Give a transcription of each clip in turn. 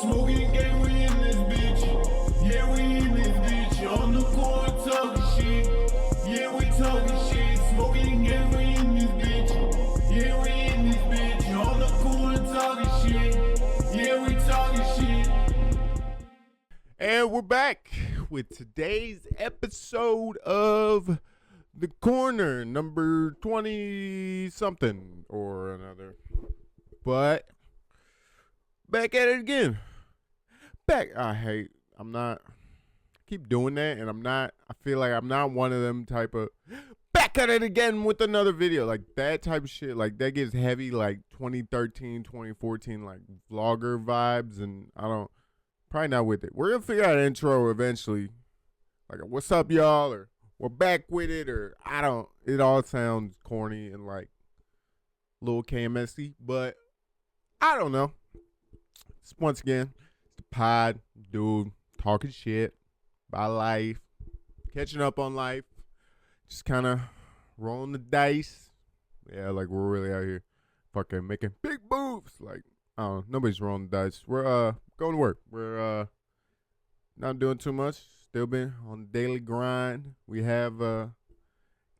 Smoking gang, we in this bitch. Yeah, we in this bitch. On the court talking shit. Yeah, we talking shit. Smoking gang, we in this bitch. Yeah, we in this bitch. On the court talking shit. Yeah, we talking shit. And we're back with today's episode of The Corner, number 20 something or another. But back at it again. Keep doing that, and I feel like I'm not one of them type of back at it again with another video. Like that type of shit, like that gives heavy like 2013, 2014 like vlogger vibes, and probably not with it. We're gonna figure out an intro eventually. Like, what's up, y'all? Or we're back with it, or it all sounds corny and like a little KMSy, but I don't know. Once again, it's the pod, dude, talking shit about life, catching up on life, just kind of rolling the dice. Yeah, like we're really out here fucking making big moves. Like, I don't know, nobody's rolling the dice. We're going to work. We're not doing too much. Still been on the daily grind. We have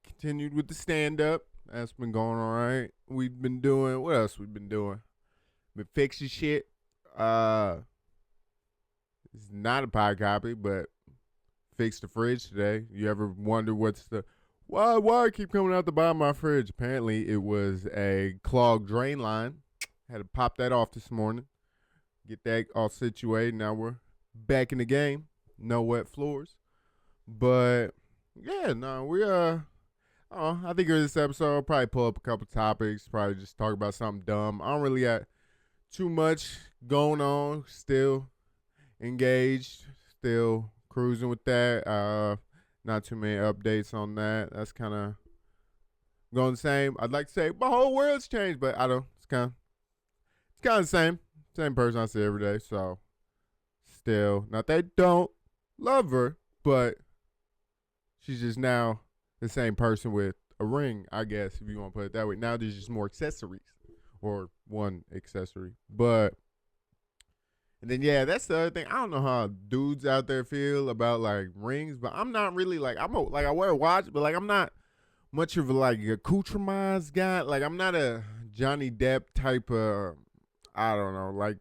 continued with the stand-up. That's been going all right. We've been doing, what else we've been doing? Been fixing shit. It's not a pie copy, but fixed the fridge today. You ever wonder why I keep coming out the bottom of my fridge? Apparently it was a clogged drain line. Had to pop that off this morning. Get that all situated. Now we're back in the game. No wet floors. But yeah, no, I think in this episode I'll probably pull up a couple topics, probably just talk about something dumb. I don't really got too much going on. Still engaged, still cruising with that. Not too many updates on that. That's kind of going the same. I'd like to say my whole world's changed, but I don't. It's kind of the same person I see every day. So still, not that I don't love her, but she's just now the same person with a ring, I guess, if you want to put it that way. Now there's just more accessories, or one accessory. But and then yeah, that's the other thing. I don't know how dudes out there feel about like rings, but I'm not really like I wear a watch, but like I'm not much of a like accoutrements guy. Like I'm not a Johnny Depp type of, I don't know, like,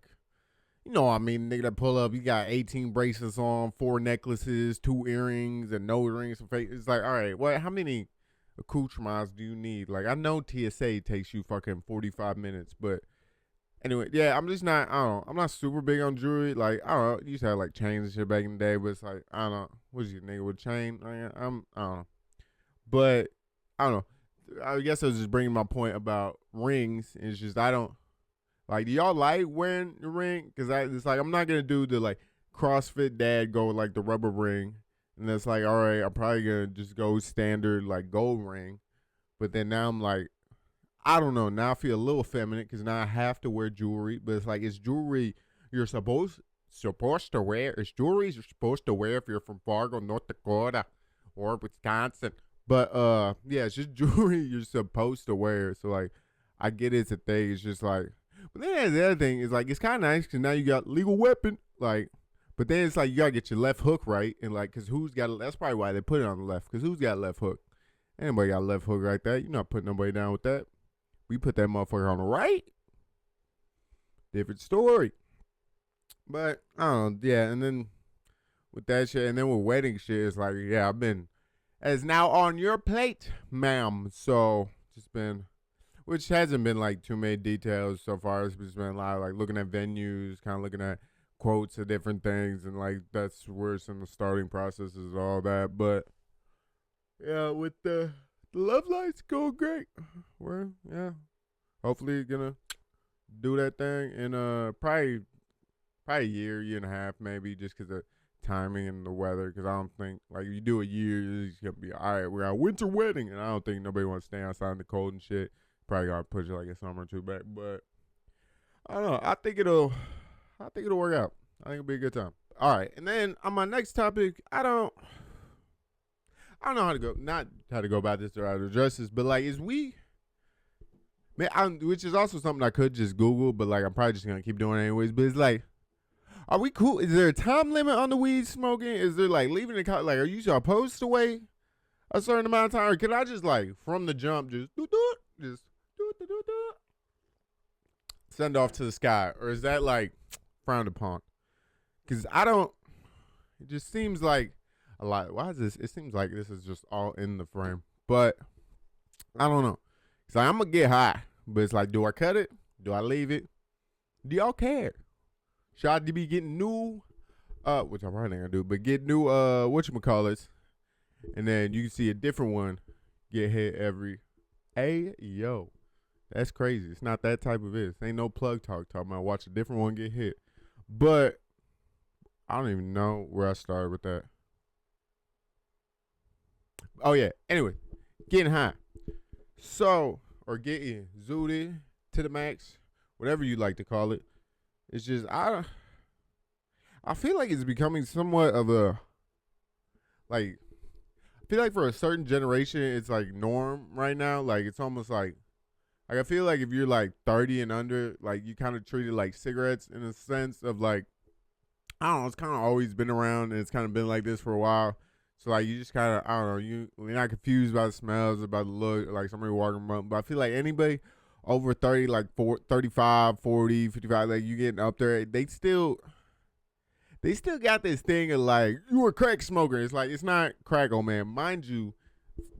you know what I mean, nigga that pull up, you got 18 bracelets on, 4 necklaces, 2 earrings, and no rings. It's like, all right, how many accoutrements do you need? Like, I know TSA takes you fucking 45 minutes, but anyway, yeah, I'm just not, I'm not super big on jewelry. Like, I don't know, you used to have like chains and shit back in the day, but it's like, I don't know, what's your nigga with a chain? I don't know. But, I don't know. I guess I was just bringing my point about rings. It's just, I don't, like, do y'all like wearing the ring? Because it's like, I'm not going to do the, like, CrossFit dad go with, like, the rubber ring. And it's like, all right, I'm probably going to just go standard, like, gold ring. But then now I'm like, I don't know. Now I feel a little feminine because now I have to wear jewelry. But it's like, it's jewelry you're supposed to wear. It's jewelry you're supposed to wear if you're from Fargo, North Dakota, or Wisconsin. But, yeah, it's just jewelry you're supposed to wear. So, like, I get it's a thing. It's just like, but then the other thing is, like, it's kind of nice because now you got legal weapon. Like, but then it's like you got to get your left hook right. And, like, because that's probably why they put it on the left. Because who's got a left hook? Anybody got a left hook right there. You're not putting nobody down with that. We put that motherfucker on the right. Different story. But, I don't know. Yeah, and then with that shit, and then with wedding shit, it's like, yeah, it's now on your plate, ma'am. So, just been, which hasn't been like too many details so far. It's just been a lot of like looking at venues, kind of looking at quotes of different things, and like that's where some of the starting processes and all that. But yeah, with the love lights going great. We're hopefully gonna do that thing in probably a year and a half maybe, just because of timing and the weather. Because I don't think like if you do a year, it's gonna be all right. We're a winter wedding, and I don't think nobody wants to stay outside in the cold and shit. Probably gotta push it like a summer or two back, but I don't know. I think it'll work out. I think it'll be a good time. All right, and then on my next topic, I don't know how to go, not how to go about this or how to address this, but like, which is also something I could just Google, but like I'm probably just gonna keep doing it anyways. But it's like, Are we cool? Is there a time limit on the weed smoking? Is there like leaving the like? Are you supposed to wait a certain amount of time, or can I just like from the jump just send off to the sky, or is that like frowned upon? Because I don't. It just seems like a lot. Why is this? It seems like this is just all in the frame, but I don't know. It's like I'm gonna get high, but it's like, do I cut it? Do I leave it? Do y'all care? Should I be getting new? Which I'm probably not gonna do, but get new. Whatchamacallits, and then you can see a different one get hit every. Hey yo, that's crazy. It's not that type of it. Ain't no plug talk talking about watch a different one get hit, but. I don't even know where I started with that. Oh, yeah. Anyway, getting high. So, or getting zooted to the max, whatever you like to call it. It's just, I feel like it's becoming somewhat of a, like, I feel like for a certain generation, it's like norm right now. Like, it's almost like I feel like if you're like 30 and under, like, you kind of treat it like cigarettes in a sense of like, I don't know, it's kind of always been around and it's kind of been like this for a while. So, like, you just kind of, I don't know, you're not confused by the smells, about the look, like somebody walking around. But I feel like anybody over 30, like 35, 40, 55, like you getting up there, they still got this thing of like, you a crack smoker. It's like, it's not crack, oh man. Mind you,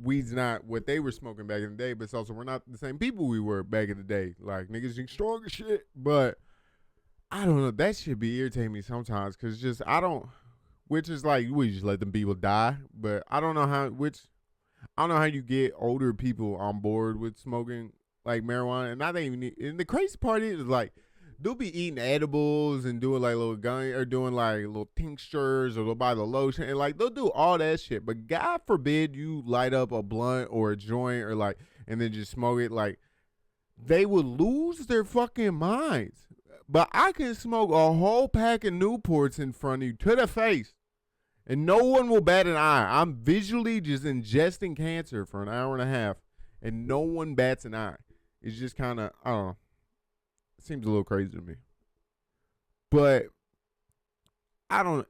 weed's not what they were smoking back in the day, but it's also, we're not the same people we were back in the day. Like, niggas think strong as shit, but I don't know. That should be irritating me sometimes because just which is like we just let them people die. But I don't know how you get older people on board with smoking like marijuana. And I don't even and the crazy part is like they'll be eating edibles and doing like little gun or doing like little tinctures or they'll buy the lotion and like they'll do all that shit. But God forbid you light up a blunt or a joint or like and then just smoke it. Like they would lose their fucking minds. But I can smoke a whole pack of Newports in front of you to the face, and no one will bat an eye. I'm visually just ingesting cancer for an hour and a half, and no one bats an eye. It's just kind of, I don't know. It seems a little crazy to me. But I don't.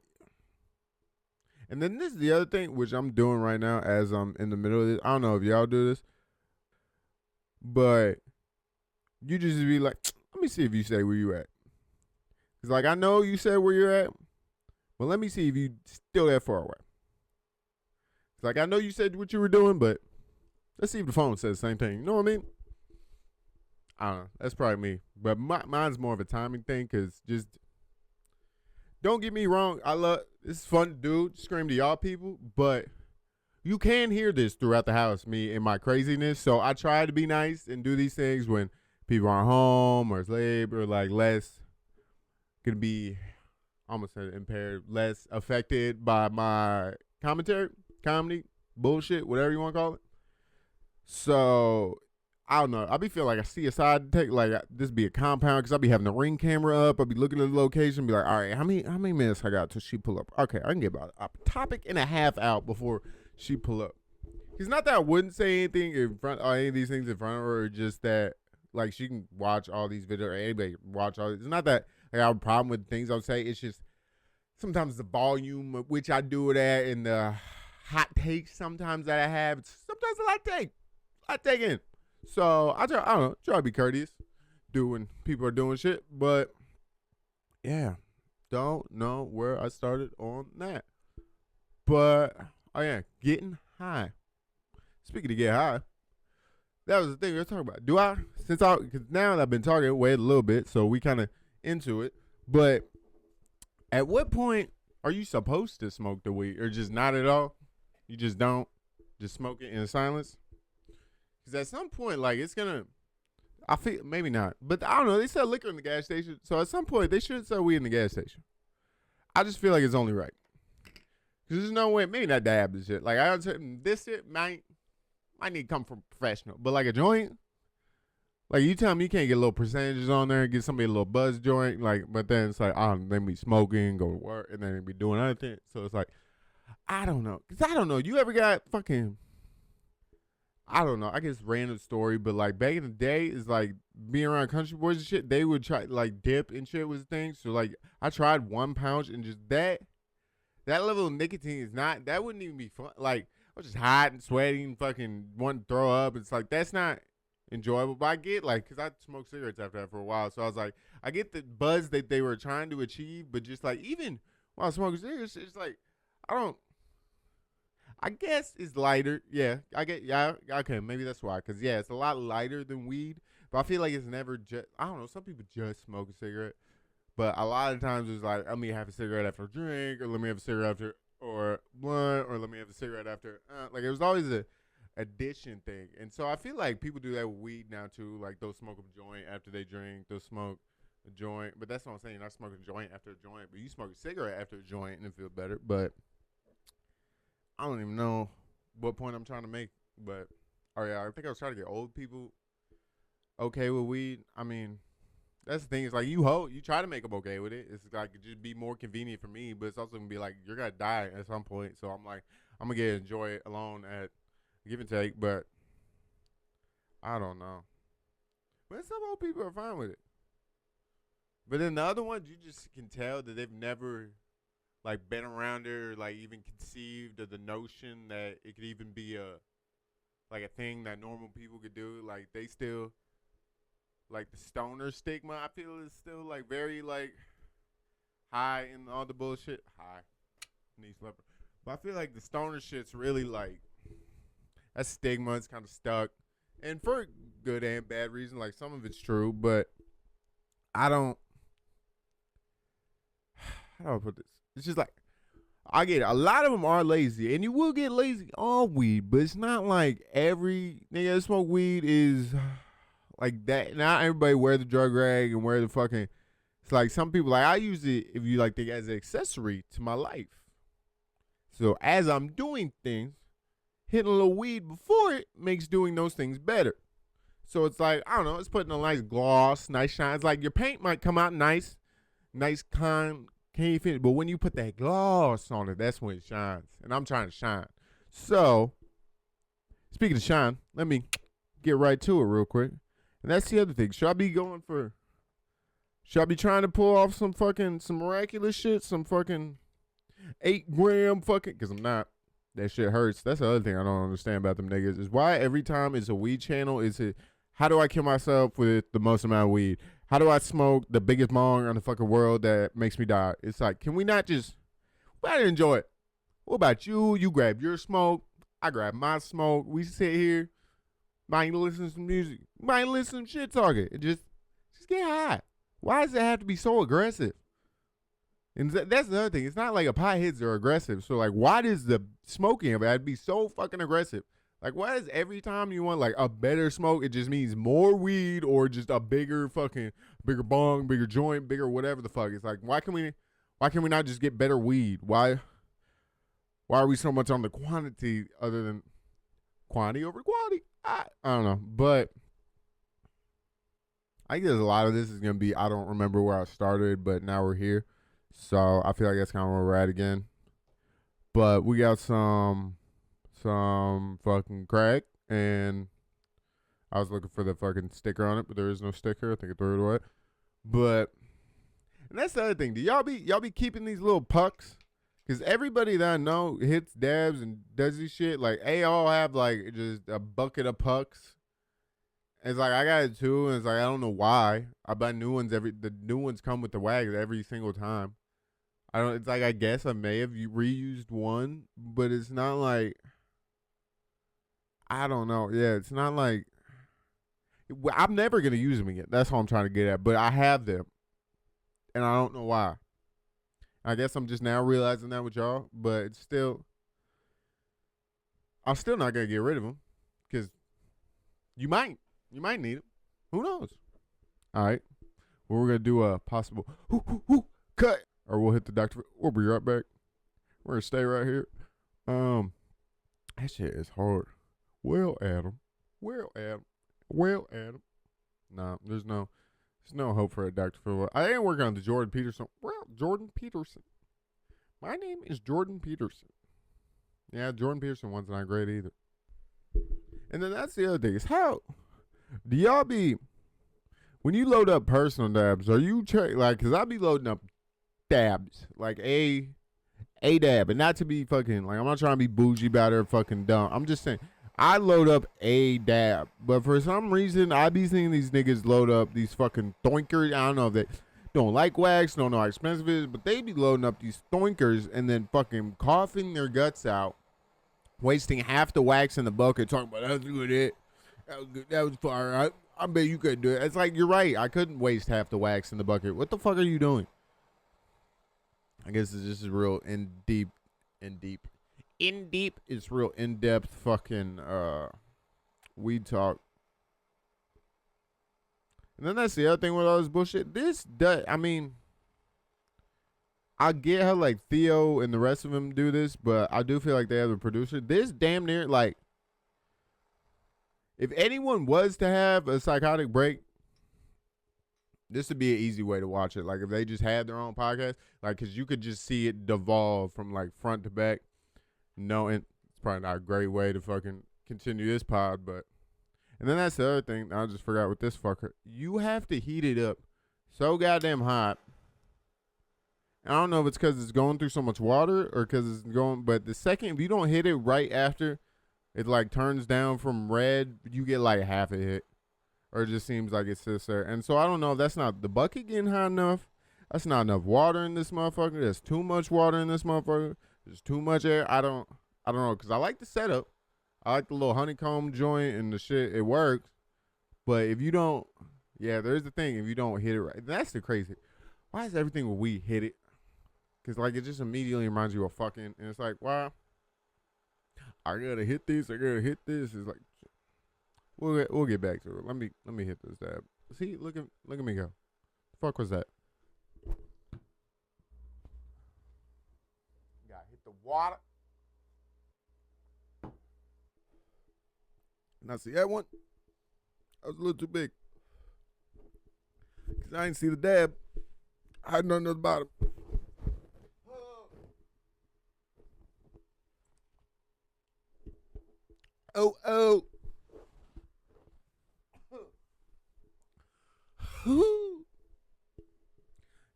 And then this is the other thing, which I'm doing right now as I'm in the middle of this. I don't know if y'all do this, but you just be like, let me see if you say where you at. Because, like, I know you said where you're at, but let me see if you still that far away. It's like, I know you said what you were doing, but let's see if the phone says the same thing. You know what I mean? I don't know. That's probably me. But mine's more of a timing thing because just don't get me wrong. This is fun to do, scream to y'all people, but you can hear this throughout the house, me and my craziness. So I try to be nice and do these things when people aren't home or asleep or like less gonna be almost said impaired, less affected by my comedy, bullshit, whatever you want to call it. So I don't know. I be feeling like I see a side take like this be a compound because I be having the Ring camera up. I be looking at the location, be like, all right, how many minutes I got till she pull up? Okay, I can get about a topic and a half out before she pull up. It's not that I wouldn't say anything in front or any of these things in front of her, or just that like she can watch all these videos or anybody can watch all these. It's not that like, I have a problem with things I'll say. It's just sometimes the volume at which I do it at and the hot takes sometimes that I have. It's sometimes a lot taken. So I don't know, try to be courteous, do when people are doing shit. But yeah, don't know where I started on that. But oh yeah, getting high. Speaking of get high, that was the thing we were talking about. Because now I've been talking, wait a little bit, so we kind of into it. But at what point are you supposed to smoke the weed, or just not at all? You just don't, just smoke it in silence. Because at some point, like, it's going to, I feel, maybe not. But I don't know, they sell liquor in the gas station. So at some point, they should sell weed in the gas station. I just feel like it's only right. Because there's no way, maybe not dab this shit. Like, this shit might need to come from a professional. But like a joint, like you tell me you can't get little percentages on there and get somebody a little buzz joint. Like, but then it's like, they be smoking, go to work, and then they be doing other things. So it's like, I don't know. Because I don't know. You ever got fucking, I don't know. I guess random story, but like back in the day, is like being around country boys and shit. They would try like dip and shit was the thing. So like I tried 1 pound and just that level of nicotine is not. That wouldn't even be fun. Like I was just hot and sweaty and fucking wanting to throw up. It's like that's not enjoyable. But I get like because I smoked cigarettes after that for a while, so I was like I get the buzz that they were trying to achieve, but just like even while smoking cigarettes, it's like I don't. I guess it's lighter. Yeah, I get. Yeah, okay, maybe that's why. Cause yeah, it's a lot lighter than weed. But I feel like it's never just. I don't know. Some people just smoke a cigarette, but a lot of times it's like let me have a cigarette after a drink, or let me have a cigarette after or blunt, or let me have a cigarette after. Like it was always a addition thing, and so I feel like people do that with weed now too. Like they'll smoke a joint after they drink. They'll smoke a joint, but that's what I'm saying. You're not smoking a joint after a joint, but you smoke a cigarette after a joint and it feel better. But I don't even know what point I'm trying to make, but oh yeah, I think I was trying to get old people okay with weed. I mean, that's the thing. It's like you try to make them okay with it. It's like it just be more convenient for me, but it's also gonna be like you're gonna die at some point. So I'm like I'm gonna get to enjoy it alone at give and take, but I don't know. But some old people are fine with it. But then the other ones, you just can tell that they've never like been around it or like even conceived of the notion that it could even be a like a thing that normal people could do. Like they still like the stoner stigma. I feel is still like very like high in all the bullshit. High, knee slipper. But I feel like the stoner shit's really like that stigma is kind of stuck, and for good and bad reason. Like some of it's true, but I don't. How do I put this? It's just like I get it. A lot of them are lazy, and you will get lazy on weed, but it's not like every nigga that smoke weed is like that. Not everybody wear the drug rag and wear the fucking. It's like some people like I use it if you like think as an accessory to my life. So as I'm doing things, hitting a little weed before it makes doing those things better. So it's like I don't know. It's putting a nice gloss, nice shine. It's like your paint might come out nice, kind. Can't you finish? But when you put that gloss on it, that's when it shines. And I'm trying to shine. So, speaking of shine, let me get right to it real quick. And that's the other thing. Should I be trying to pull off some miraculous shit? Some fucking 8-gram fucking, because I'm not. That shit hurts. That's the other thing I don't understand about them niggas is why every time it's a weed channel, how do I kill myself with the most amount of weed? How do I smoke the biggest bong on the fucking world that makes me die? It's like, can we not just, we gotta enjoy it. What about you? You grab your smoke. I grab my smoke. We sit here. Might listen to some music. Might listen to some shit talking. And just get high. Why does it have to be so aggressive? And that's the other thing. It's not like a potheads are aggressive. So like, why does the smoking of it have to be so fucking aggressive? Like, why is every time you want like a better smoke, it just means more weed or just a bigger bong, bigger joint, bigger whatever the fuck? It's like, why can we not just get better weed? Why are we so much on the quantity other than quantity over quality? I don't know, but I guess a lot of this is gonna be I don't remember where I started, but now we're here, so I feel like that's kind of where we're at again. But we got some fucking crack, and I was looking for the fucking sticker on it, but there is no sticker. I think I threw it away. But and that's the other thing. Do y'all be keeping these little pucks? Because everybody that I know hits dabs and does this shit. Like they all have like just a bucket of pucks. And it's like I got it too, and it's like I don't know why. I buy new ones the new ones come with the wags every single time. It's like I guess I may have reused one, but it's not like. I don't know. Yeah, it's not like I'm never gonna use them again. That's what I'm trying to get at. But I have them, and I don't know why. I guess I'm just now realizing that with y'all. But it's still, I'm still not gonna get rid of them because you might need them. Who knows? All right. Well, we're gonna do a possible cut, or we'll hit the doctor. We'll be right back. We're gonna stay right here. That shit is hard. Well, Adam. Nah, there's no hope for a Dr. Phil. I ain't working on the Jordan Peterson. Well, Jordan Peterson. My name is Jordan Peterson. Yeah, Jordan Peterson one's not great either. And then that's the other thing is how do y'all be when you load up personal dabs? Are you like? Cause I be loading up dabs like a dab, and not to be fucking like I'm not trying to be bougie about it or fucking dumb. I'm just saying I load up a dab, but for some reason I be seeing these niggas load up these fucking thoinkers. I don't know if they don't like wax, don't know how expensive it is, but they be loading up these thoinkers and then fucking coughing their guts out, wasting half the wax in the bucket, talking about that's good. That was good. That was fire. I bet you couldn't do it. It's like you're right. I couldn't waste half the wax in the bucket. What the fuck are you doing? I guess it's just real in deep. It's real in depth fucking weed talk. And then that's the other thing with all this bullshit. I mean, I get how like Theo and the rest of them do this, but I do feel like they have a producer. This damn near like, if anyone was to have a psychotic break, this would be an easy way to watch it. Like if they just had their own podcast, like because you could just see it devolve from like front to back. No, and it's probably not a great way to fucking continue this pod, but and then that's the other thing. I just forgot with this fucker. You have to heat it up so goddamn hot. I don't know if it's because it's going through so much water or because it's going, but the second if you don't hit it right after it like turns down from red, you get like half a hit. Or it just seems like it sits there. And so I don't know if that's not the bucket getting hot enough. That's not enough water in this motherfucker. There's too much water in this motherfucker. There's too much air. I don't know. Because I like the setup. I like the little honeycomb joint and the shit. It works. But if you don't, yeah, there's the thing. If you don't hit it right. That's the crazy. Why is everything when we hit it? Because like it just immediately reminds you of fucking. And it's like, wow. I gotta hit this. I gotta hit this. It's like. We'll get back to it. Let me hit this dab. See, look at me go. The fuck was that? Gotta hit the water. Now see that one? That was a little too big. Cause I didn't see the dab. I had nothing at the bottom. Oh.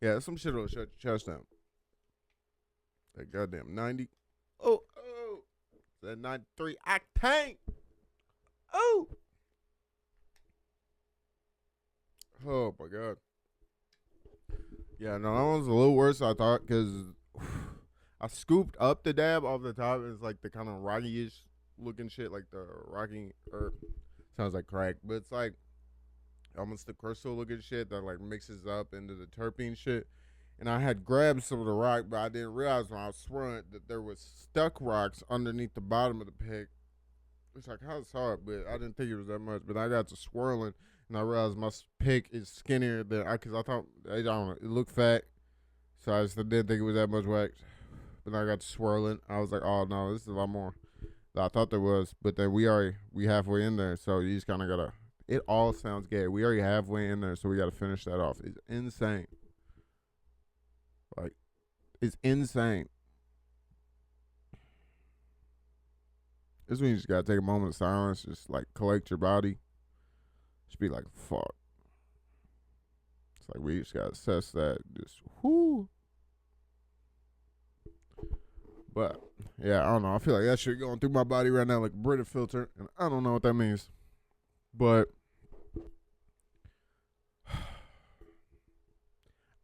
Yeah, some shit will shut your chest down. That goddamn 90. Oh. That 93 octane. Oh my god. Yeah, no, that one's a little worse than I thought because I scooped up the dab off the top. It's like the kind of rocky-ish looking shit, like the rocky herb. Sounds like crack, but it's like almost the crystal looking shit that like mixes up into the terpene shit. And I had grabbed some of the rock, but I didn't realize when I was swirling that there was stuck rocks underneath the bottom of the pick. It's like, how it's hard, but I didn't think it was that much. But I got to swirling, and I realized my pick is skinnier than because I thought, I don't know, it looked fat. So I just didn't think it was that much wax. But then I got to swirling. I was like, oh no, this is a lot more than I thought there was. But then we halfway in there, so you just kind of gotta. It all sounds gay. We already halfway in there, so we gotta finish that off. It's insane. Like, it's insane. This means you just gotta take a moment of silence, just like collect your body. Just be like, fuck. It's like we just gotta assess that. Just whoo. But yeah, I don't know. I feel like that shit going through my body right now like a Brita filter, and I don't know what that means. But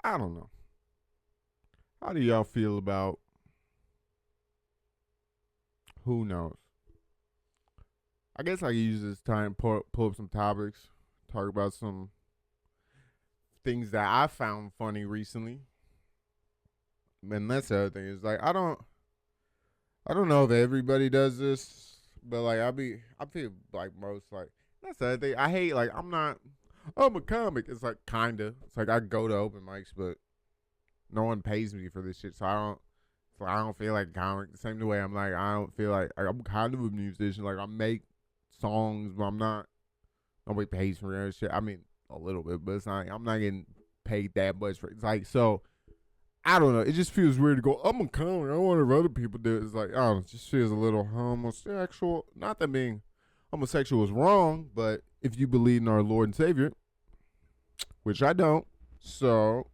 I don't know. How do y'all feel about who knows? I guess I can use this time pull up some topics, talk about some things that I found funny recently. And that's the other thing is like I don't know if everybody does this, but like I feel like most like that's the other thing. I hate like I'm a comic. It's like kinda. It's like I go to open mics, but no one pays me for this shit, so I don't feel like a comic. The same way I'm like I don't feel like I'm kind of a musician. Like I make songs, but I'm not. Nobody pays for that shit. I mean a little bit, but it's not. I'm not getting paid that much for it. It's like so. I don't know. It just feels weird to go. I'm a comic. I wonder if other people do it. It's like, oh, it just feels a little homosexual. Not that being homosexual is wrong, but if you believe in our Lord and Savior, which I don't, so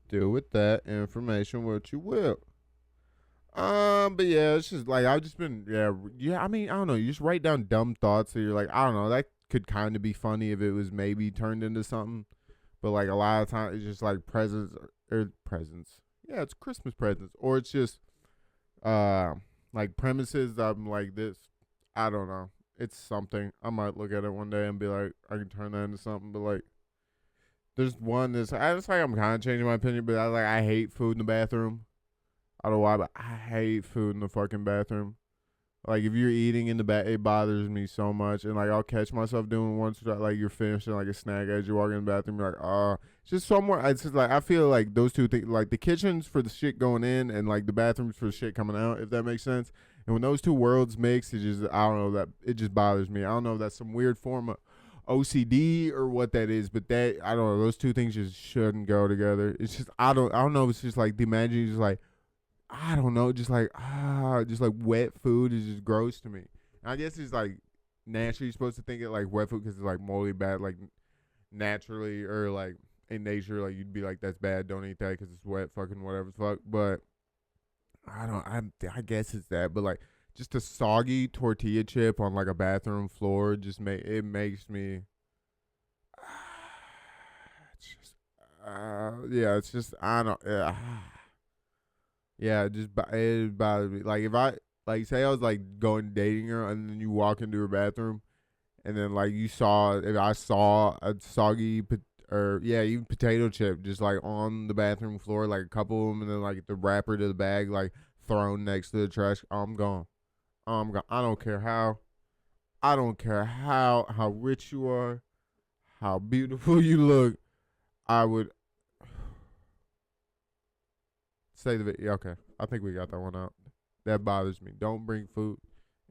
deal with that information what you will. But yeah, it's just like I've just been I mean, I don't know. You just write down dumb thoughts, so you're like, I don't know, that could kind of be funny if it was maybe turned into something. But like a lot of times, it's just like presents. Yeah, it's Christmas presents, or it's just like premises. I'm like this. I don't know. It's something. I might look at it one day and be like, I can turn that into something. But like, there's one that's I just like I'm kind of changing my opinion, but I hate food in the bathroom. I don't know why, but I hate food in the fucking bathroom. Like, if you're eating in the back, it bothers me so much. And, like, I'll catch myself doing once, like, you're finishing, like, a snack as you walk in the bathroom. You're like, it's just somewhere. It's just, like, I feel like those two things, like, the kitchen's for the shit going in and, like, the bathroom's for the shit coming out, if that makes sense. And when those two worlds mix, it just, I don't know, that it just bothers me. I don't know if that's some weird form of OCD or what that is, but that, I don't know, those two things just shouldn't go together. It's just, I don't know if it's just, like, the imagining just, like, I don't know, just like wet food is just gross to me. And I guess it's like naturally you're supposed to think it like wet food because it's like morally bad, like naturally or like in nature, like you'd be like that's bad, don't eat that because it's wet, fucking whatever the fuck. But I guess it's that. But like just a soggy tortilla chip on like a bathroom floor just makes me. It's just yeah, it's just I don't. Yeah, it bothers me. Like if I like say I was like going dating her and then you walk into her bathroom and then like if I saw a soggy even potato chip just like on the bathroom floor, like a couple of them, and then like the wrapper to the bag like thrown next to the trash, I'm gone. I'm gone. I don't care how rich you are, how beautiful you look. I would say the video. Okay, I think we got that one out. That bothers me. Don't bring food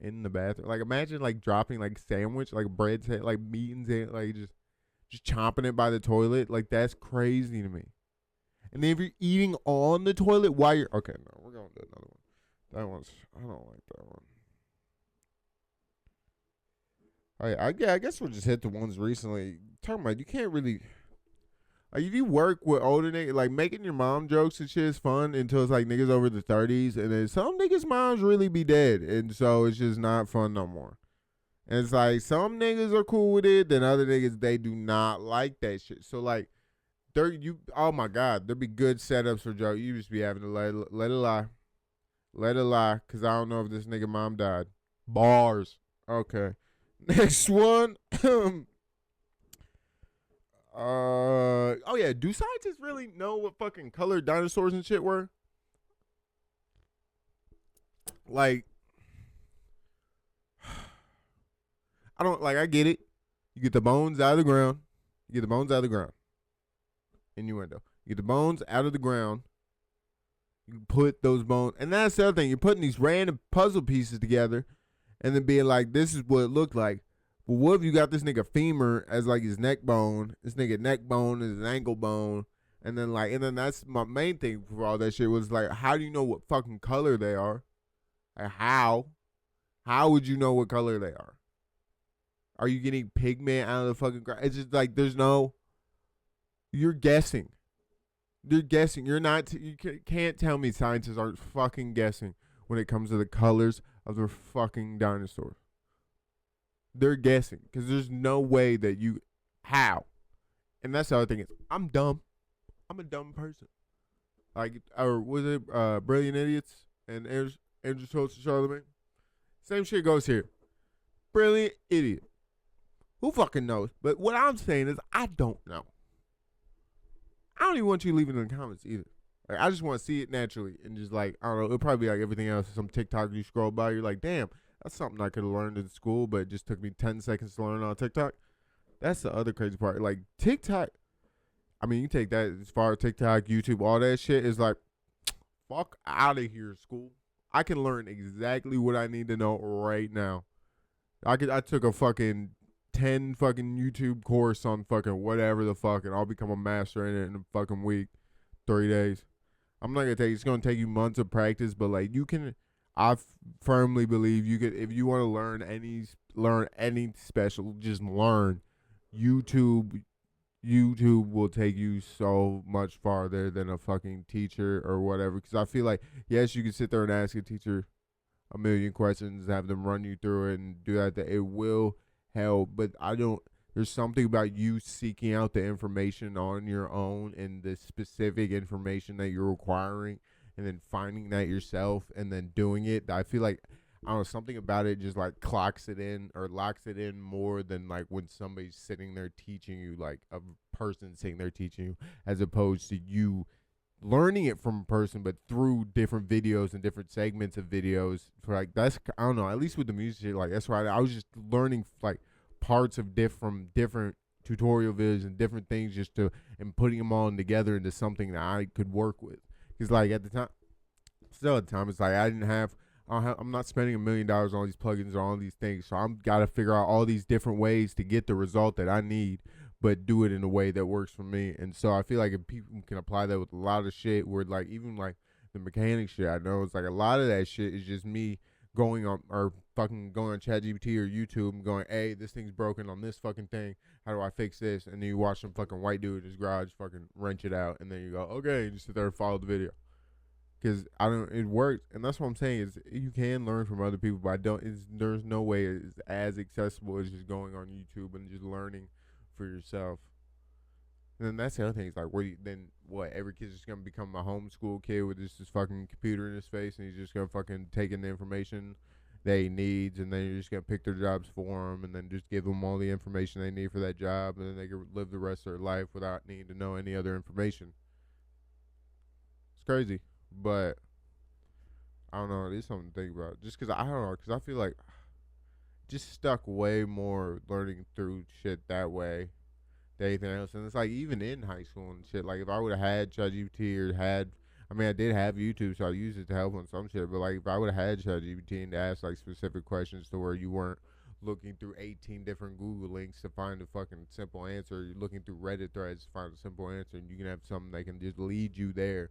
in the bathroom. Like imagine like dropping like sandwich, like bread, like meat and like just chomping it by the toilet. Like that's crazy to me. And then if you're eating on the toilet while you're okay, no, we're going to do another one. That one's I don't like that one. All right, I guess we'll just hit the ones recently. Talking about you can't really. Like, if you work with older niggas, like, making your mom jokes and shit is fun until it's, like, niggas over the 30s. And then some niggas' moms really be dead. And so it's just not fun no more. And it's like, some niggas are cool with it. Then other niggas, they do not like that shit. So, like, oh, my God. There be good setups for jokes. You just be having to let it lie. Let it lie. Because I don't know if this nigga mom died. Bars. Okay. Next one. Oh yeah, do scientists really know what fucking color dinosaurs and shit were? Like, I get it. You get the bones out of the ground. Innuendo. You get the bones out of the ground. You put those bones, and that's the other thing. You're putting these random puzzle pieces together, and then being like, this is what it looked like. But what if you got this nigga femur as like his neck bone, this nigga neck bone is his ankle bone, and then that's my main thing for all that shit was like, how do you know what fucking color they are? Like how? How would you know what color they are? Are you getting pigment out of the fucking ground? It's just like you're guessing. You're guessing. You're not. You can't tell me scientists aren't fucking guessing when it comes to the colors of their fucking dinosaurs. They're guessing because there's no way that how. And that's the other thing is I'm dumb. I'm a dumb person. Like, or was it Brilliant Idiots and Andrew Schultz and Charlemagne? Same shit goes here. Brilliant idiot. Who fucking knows? But what I'm saying is I don't know. I don't even want you leaving in the comments either. Like, I just want to see it naturally and just like, I don't know, it'll probably be like everything else. Some TikTok you scroll by, you're like, damn. That's something I could have learned in school, but it just took me 10 seconds to learn on TikTok. That's the other crazy part. Like, TikTok, I mean, you take that as far as TikTok, YouTube, all that shit is like, fuck out of here, school. I can learn exactly what I need to know right now. I took a fucking 10 fucking YouTube course on fucking whatever the fuck, and I'll become a master in it in a fucking week, 3 days. I'm not going to it's going to take you months of practice, but like, I firmly believe you could, if you want to learn any special, just learn. YouTube YouTube will take you so much farther than a fucking teacher or whatever. Because I feel like, yes, you can sit there and ask a teacher a million questions, have them run you through it and do that. It will help, but I don't. There's something about you seeking out the information on your own and the specific information that you're requiring, and then finding that yourself and then doing it. I feel like, I don't know, something about it just like clocks it in or locks it in more than like when somebody's sitting there teaching you, like a person sitting there teaching you, as opposed to you learning it from a person, but through different videos and different segments of videos. For like, that's, I don't know. At least with the music, like that's why I was just learning like parts of different tutorial videos and different things, just to, and putting them all together into something that I could work with. Because like at the time, still at the time, it's like I'm not spending $1 million on all these plugins or all these things, so I'm got to figure out all these different ways to get the result that I need, but do it in a way that works for me. And so I feel like if people can apply that with a lot of shit, where like even like the mechanic shit, I know it's like a lot of that shit is just me going on, or fucking going on ChatGPT or YouTube and going, hey, this thing's broken on this fucking thing. How do I fix this? And then you watch some fucking white dude in his garage fucking wrench it out, and then you go, okay, and you sit there and follow the video. Because I don't, it works, and that's what I'm saying is you can learn from other people, but I don't. There's no way it's as accessible as just going on YouTube and just learning for yourself. And then that's the other thing. It's like, what? Every kid's just gonna become a homeschool kid with this fucking computer in his face, and he's just gonna fucking take in the information that he needs, and then you're just gonna pick their jobs for him, and then just give them all the information they need for that job, and then they can live the rest of their life without needing to know any other information. It's crazy, but I don't know. It is something to think about. Just because I don't know, because I feel like just stuck way more learning through shit that way than anything else. And it's like even in high school and shit. Like if I would have had ChatGPT or I mean, I did have YouTube, so I used it to help on some shit. But like if I would have had ChatGPT and to ask like specific questions to where you weren't looking through 18 different Google links to find a fucking simple answer, you're looking through Reddit threads to find a simple answer, and you can have something that can just lead you there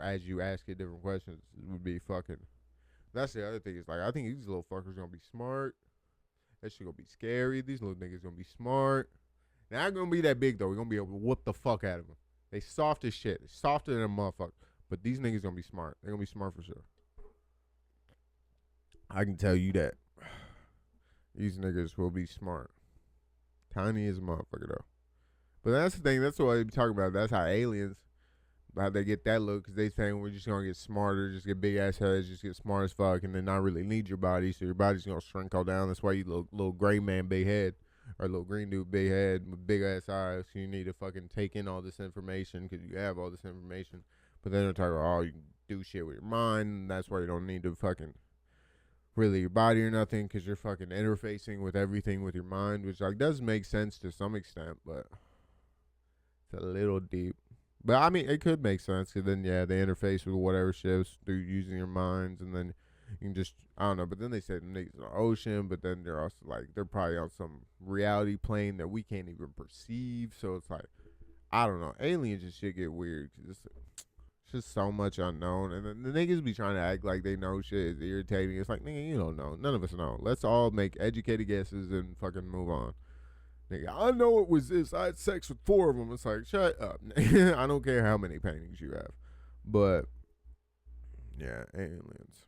as you ask it different questions, it would be fucking. That's the other thing. Is like I think these little fuckers gonna be smart. That shit gonna be scary. These little niggas gonna be smart. They're not gonna be that big though. We're gonna be able to whoop the fuck out of them. They soft as shit. They softer than a motherfucker. But these niggas gonna be smart. They're gonna be smart for sure. I can tell you that. These niggas will be smart. Tiny as a motherfucker though. But that's the thing. That's what I be talking about. That's how aliens, how they get that look, because they saying we're just gonna get smarter, just get big ass heads, just get smart as fuck, and then not really need your body, so your body's gonna shrink all down. That's why you little gray man big head, or little green dude big head with big ass eyes. So you need to fucking take in all this information because you have all this information. But then they're talking about, oh, you can do shit with your mind, and that's why you don't need to fucking really your body or nothing, because you're fucking interfacing with everything with your mind, which like does make sense to some extent, but it's a little deep. But I mean, it could make sense, because then, yeah, they interface with whatever shifts through using your minds, and then you can just, I don't know. But then they say the niggas in the ocean, but then they're also like, they're probably on some reality plane that we can't even perceive. So it's like, I don't know. Aliens just shit get weird, because it's just so much unknown. And then the niggas be trying to act like they know shit is irritating. It's like, nigga, you don't know. None of us know. Let's all make educated guesses and fucking move on. Nigga, I know it was this. I had sex with 4 of them. It's like, shut up. I don't care how many paintings you have. But, yeah, aliens.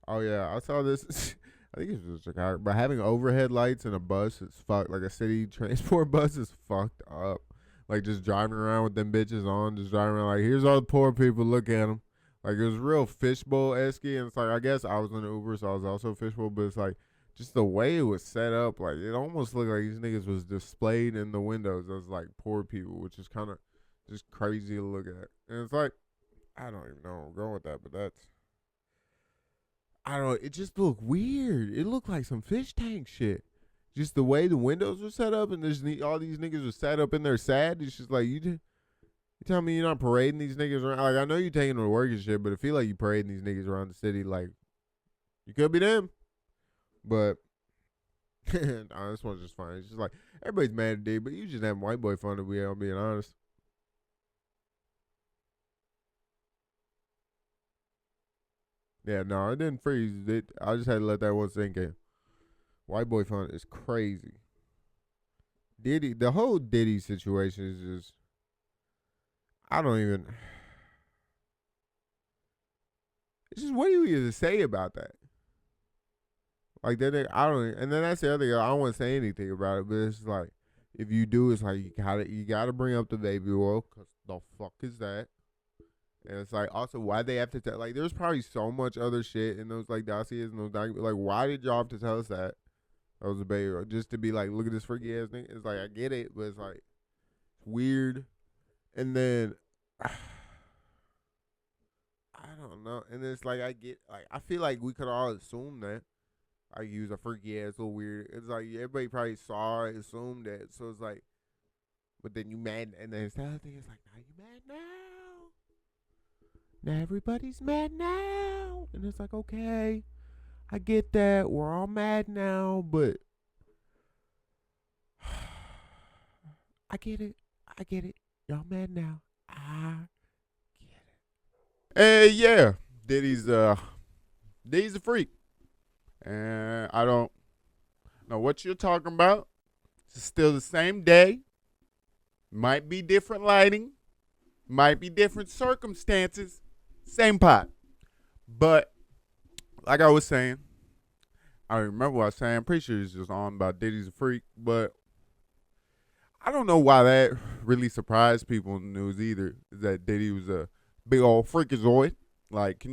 Oh, yeah, I saw this. I think it was Chicago. But having overhead lights in a bus is fucked. Like a city transport bus is fucked up. Like just driving around with them bitches on. Just driving around like, here's all the poor people. Look at them. Like it was real fishbowl-esque. And it's like, I guess I was in an Uber, so I was also fishbowl. But it's like, just the way it was set up, like it almost looked like these niggas was displayed in the windows as like poor people, which is kind of just crazy to look at. And it's like, I don't even know where I'm going with that, but that's, I don't know, it just looked weird. It looked like some fish tank shit. Just the way the windows were set up, and there's all these niggas were sat up in there sad. It's just like, you tell me you're not parading these niggas around. Like I know you're taking them to work and shit, but I feel like you parading these niggas around the city. Like you could be them. But nah, this one's just fine. It's just like everybody's mad at D, but you just having white boy fun to be. I'm being honest. Yeah, no, it didn't freeze. I just had to let that one sink in. White boy fun is crazy. Diddy, the whole Diddy situation is just, I don't even. It's just, what do you even say about that? Like then I don't, and then that's the other thing. I don't want to say anything about it, but it's like if you do, it's like you gotta bring up the baby oil, cause the fuck is that? And it's like also why they have to tell, like there's probably so much other shit in those like dossiers and those documents. Like why did y'all have to tell us that was a baby oil just to be like, look at this freaky ass thing? It's like I get it, but it's like weird. And then I don't know. And it's like I feel like we could all assume that. I use a freaky ass little weird. It's like everybody probably saw it, assumed that. So it's like, but then you mad, and then the other thing is like, now you mad now. Now everybody's mad now, and it's like, okay, I get that. We're all mad now, but I get it. I get it. Y'all mad now. I get it. Hey, yeah, Diddy's a freak. And I don't know what you're talking about. It's still the same day. Might be different lighting. Might be different circumstances. Same pot. But, like I was saying, I remember what I was saying. I'm pretty sure it's just on about Diddy's a freak. But I don't know why that really surprised people in the news either. Is that Diddy was a big old freakazoid. Like,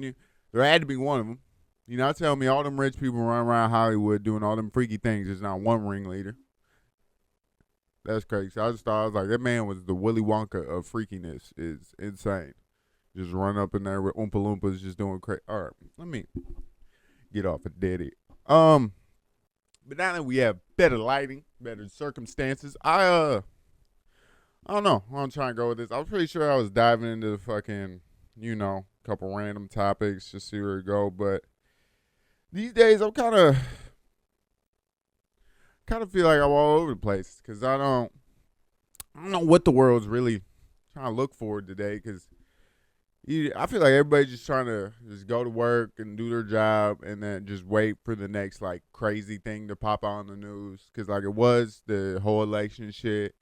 there had to be one of them. You not telling me all them rich people running around Hollywood doing all them freaky things. There's not one ringleader. That's crazy. So I just thought, I was like, that man was the Willy Wonka of freakiness. Is insane. Just run up in there with Oompa Loompas just doing crazy. All right, let me get off of Diddy. But now that we have better lighting, better circumstances, I don't know. I'm trying to go with this. I was pretty sure I was diving into the fucking, couple random topics, just see where it go, but these days, I'm kind of feel like I'm all over the place because I don't know what the world's really trying to look for today. Because I feel like everybody's just trying to just go to work and do their job and then just wait for the next like crazy thing to pop on the news. Because like it was the whole election shit,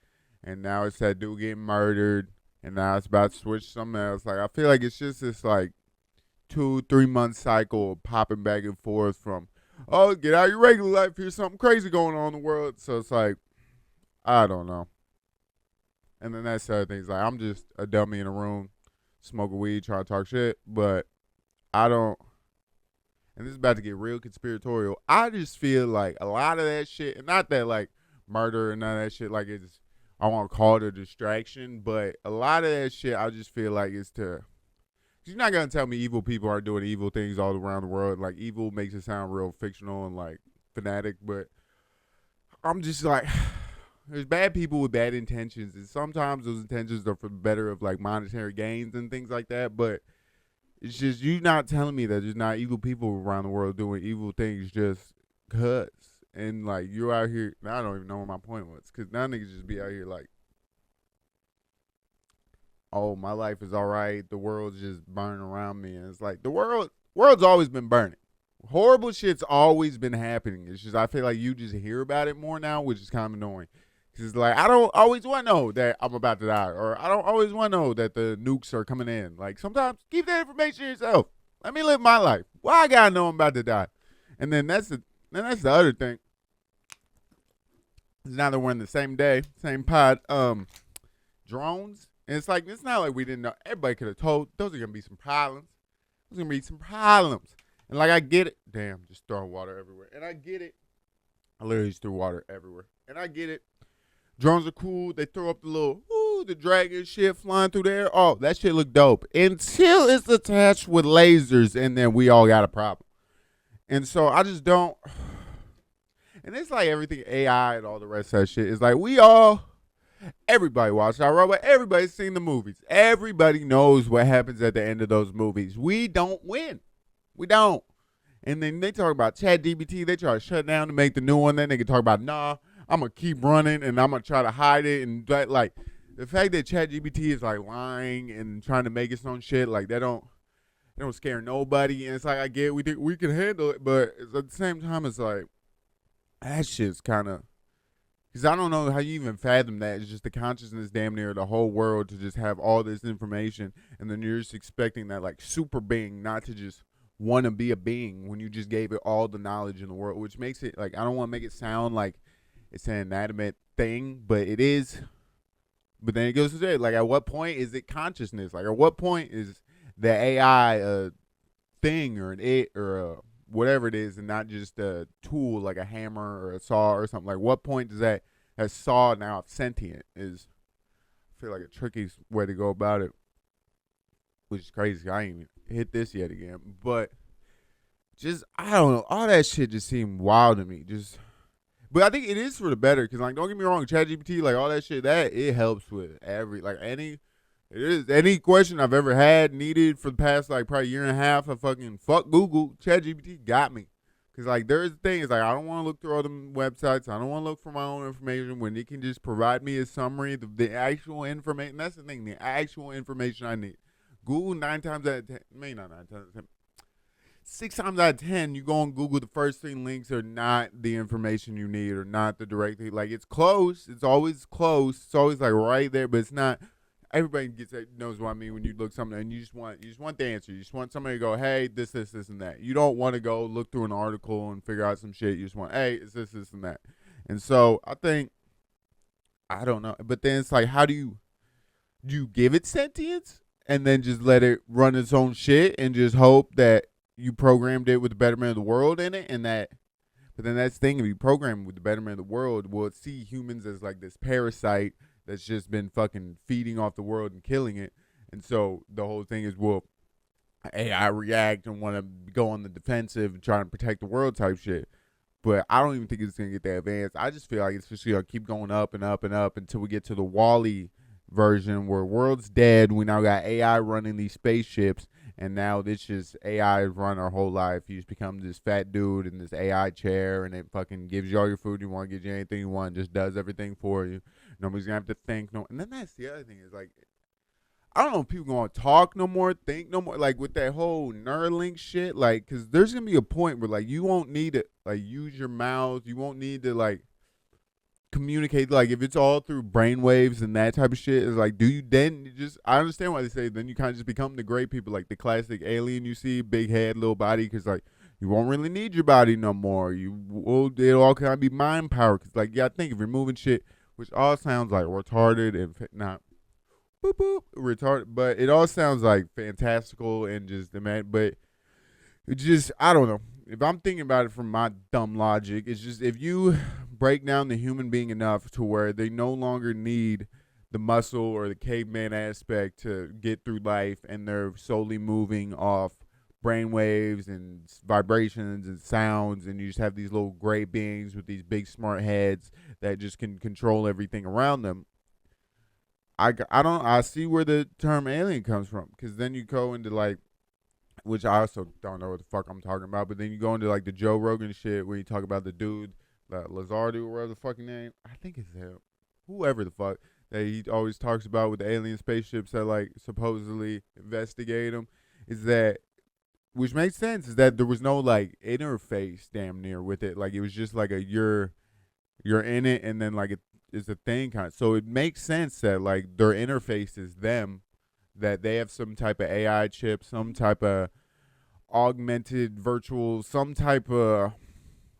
and now it's that dude getting murdered, and now it's about to switch to something else. Like I feel like it's just this like 2-3 month cycle popping back and forth from, oh, get out of your regular life, here's something crazy going on in the world. So it's like, I don't know. And then that's the other thing. It's like, I'm just a dummy in a room, smoking weed, trying to talk shit, but I don't, and this is about to get real conspiratorial. I just feel like a lot of that shit, and not that like murder and none of that shit, like it's, I want to call it a distraction, but a lot of that shit, I just feel like it's to, you're not going to tell me evil people are doing evil things all around the world. Like, evil makes it sound real fictional and, like, fanatic. But I'm just like, there's bad people with bad intentions. And sometimes those intentions are for the better of, like, monetary gains and things like that. But it's just, you're not telling me that there's not evil people around the world doing evil things just because. And, like, you're out here. I don't even know what my point was. Because now niggas just be out here, like, oh, my life is all right. The world's just burning around me. And it's like, the world's always been burning. Horrible shit's always been happening. It's just, I feel like you just hear about it more now, which is kind of annoying. Because it's like, I don't always want to know that I'm about to die. Or I don't always want to know that the nukes are coming in. Like, sometimes keep that information yourself. Let me live my life. Why I got to know I'm about to die? And then that's the other thing. Now that we're in the same day, same pod, drones. And it's like, it's not like we didn't know. Everybody could have told. Those are going to be some problems. There's going to be some problems. And like, I get it. Damn, just throwing water everywhere. And I get it. I literally just threw water everywhere. And I get it. Drones are cool. They throw up the dragon shit flying through there. Oh, that shit look dope. Until it's attached with lasers, and then we all got a problem. And so I just don't. And it's like everything AI and all the rest of that shit. It's like everybody watched our robot. Everybody's seen the movies. Everybody knows what happens at the end of those movies. We don't win. We don't. And then they talk about ChatGPT. They try to shut down to make the new one. Then they can talk about, nah, I'm going to keep running and I'm going to try to hide it. And that, like, the fact that ChatGPT is like lying and trying to make its own shit, like, they don't. They don't scare nobody, and it's like I get we can handle it, but at the same time, it's like that shit's kind of because I don't know how you even fathom that. It's just the consciousness, damn near the whole world, to just have all this information, and then you're just expecting that like super being not to just want to be a being when you just gave it all the knowledge in the world, which makes it like I don't want to make it sound like it's an inanimate thing, but it is. But then it goes to say, like, at what point is it consciousness? Like, at what point is the AI a thing or an it or a whatever it is, and not just a tool like a hammer or a saw or something? Like, what point does that saw now sentient? Is I feel like a tricky way to go about it, which is crazy. I ain't even hit this yet again, but just I don't know. All that shit just seemed wild to me. But I think it is for the better, because like don't get me wrong, ChatGPT, like all that shit, that it helps with any question I've ever had needed for the past like probably year and a half. I fucking fuck Google. ChatGPT got me, because like there's the thing is like I don't want to look through all them websites. I don't want to look for my own information when it can just provide me a summary of the actual information. That's the thing, the actual information I need. Google 9 times out of 10, maybe not 9 times out of 10. 6 times out of 10, you go on Google, the first 3 links are not the information you need or not the direct thing. Like, it's close. It's always close. It's always, like, right there, but it's not. Everybody knows what I mean when you look something and you just want the answer. You just want somebody to go, hey, this, and that. You don't want to go look through an article and figure out some shit. You just want, hey, it's this, and that. And so I think, I don't know. But then it's like, how do you give it sentience and then just let it run its own shit and just hope that you programmed it with the betterment of the world in it, but then that's the thing, if you program with the betterment of the world, will it see humans as like this parasite that's just been fucking feeding off the world and killing it? And so the whole thing is, will AI react and want to go on the defensive and try to protect the world type shit? But I don't even think it's going to get that advanced. I just feel like it's just going to keep going up and up and up until we get to the Wall-E version where world's dead. We now got AI running these spaceships, and now this just AI run our whole life. You just become this fat dude in this AI chair, and it fucking gives you all your food you want, gives you anything you want, just does everything for you. Nobody's gonna have to think. No, and then that's the other thing is like, I don't know if people gonna talk no more, think no more, like with that whole Neuralink shit. Like, cause there's gonna be a point where like you won't need to like use your mouth. You won't need to like communicate, like if it's all through brainwaves and that type of shit. Is like, do you then just, I understand why they say then you kind of just become the great people, like the classic alien you see, big head, little body, because like you won't really need your body no more. It'll all kind of be mind power, because like, yeah, I think if you're moving shit, which all sounds like retarded and not boop boop retarded, but it all sounds like fantastical and just demand. But it just, I don't know. If I'm thinking about it from my dumb logic, it's just if you break down the human being enough to where they no longer need the muscle or the caveman aspect to get through life, and they're solely moving off brain waves and vibrations and sounds, and you just have these little gray beings with these big smart heads that just can control everything around them. I see where the term alien comes from, because then you go into like, which I also don't know what the fuck I'm talking about, but then you go into like the Joe Rogan shit where you talk about the dude, Lazardo or whatever the fucking name, I think it's him, whoever the fuck, that he always talks about with the alien spaceships that like supposedly investigate them, is that, which makes sense, is that there was no like interface damn near with it. Like it was just like you're in it, and then like it's a thing kind of. So it makes sense that like their interface is them, that they have some type of AI chip, some type of augmented virtual, some type of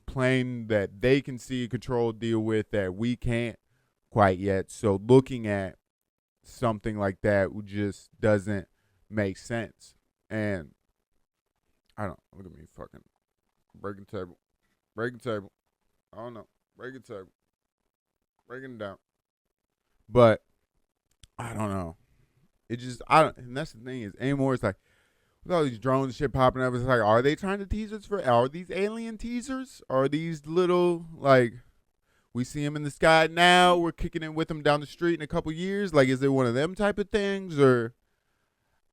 plane that they can see, control, deal with, that we can't quite yet. So looking at something like that just doesn't make sense. And I don't, look at me fucking breaking table. I don't know. Breaking table. Breaking it down. But I don't know. It just, and that's the thing is, anymore, it's like, with all these drones and shit popping up, it's like, are they trying to tease us are these alien teasers? Are these little, like, we see them in the sky now, we're kicking it with them down the street in a couple years? Like, is it one of them type of things? Or,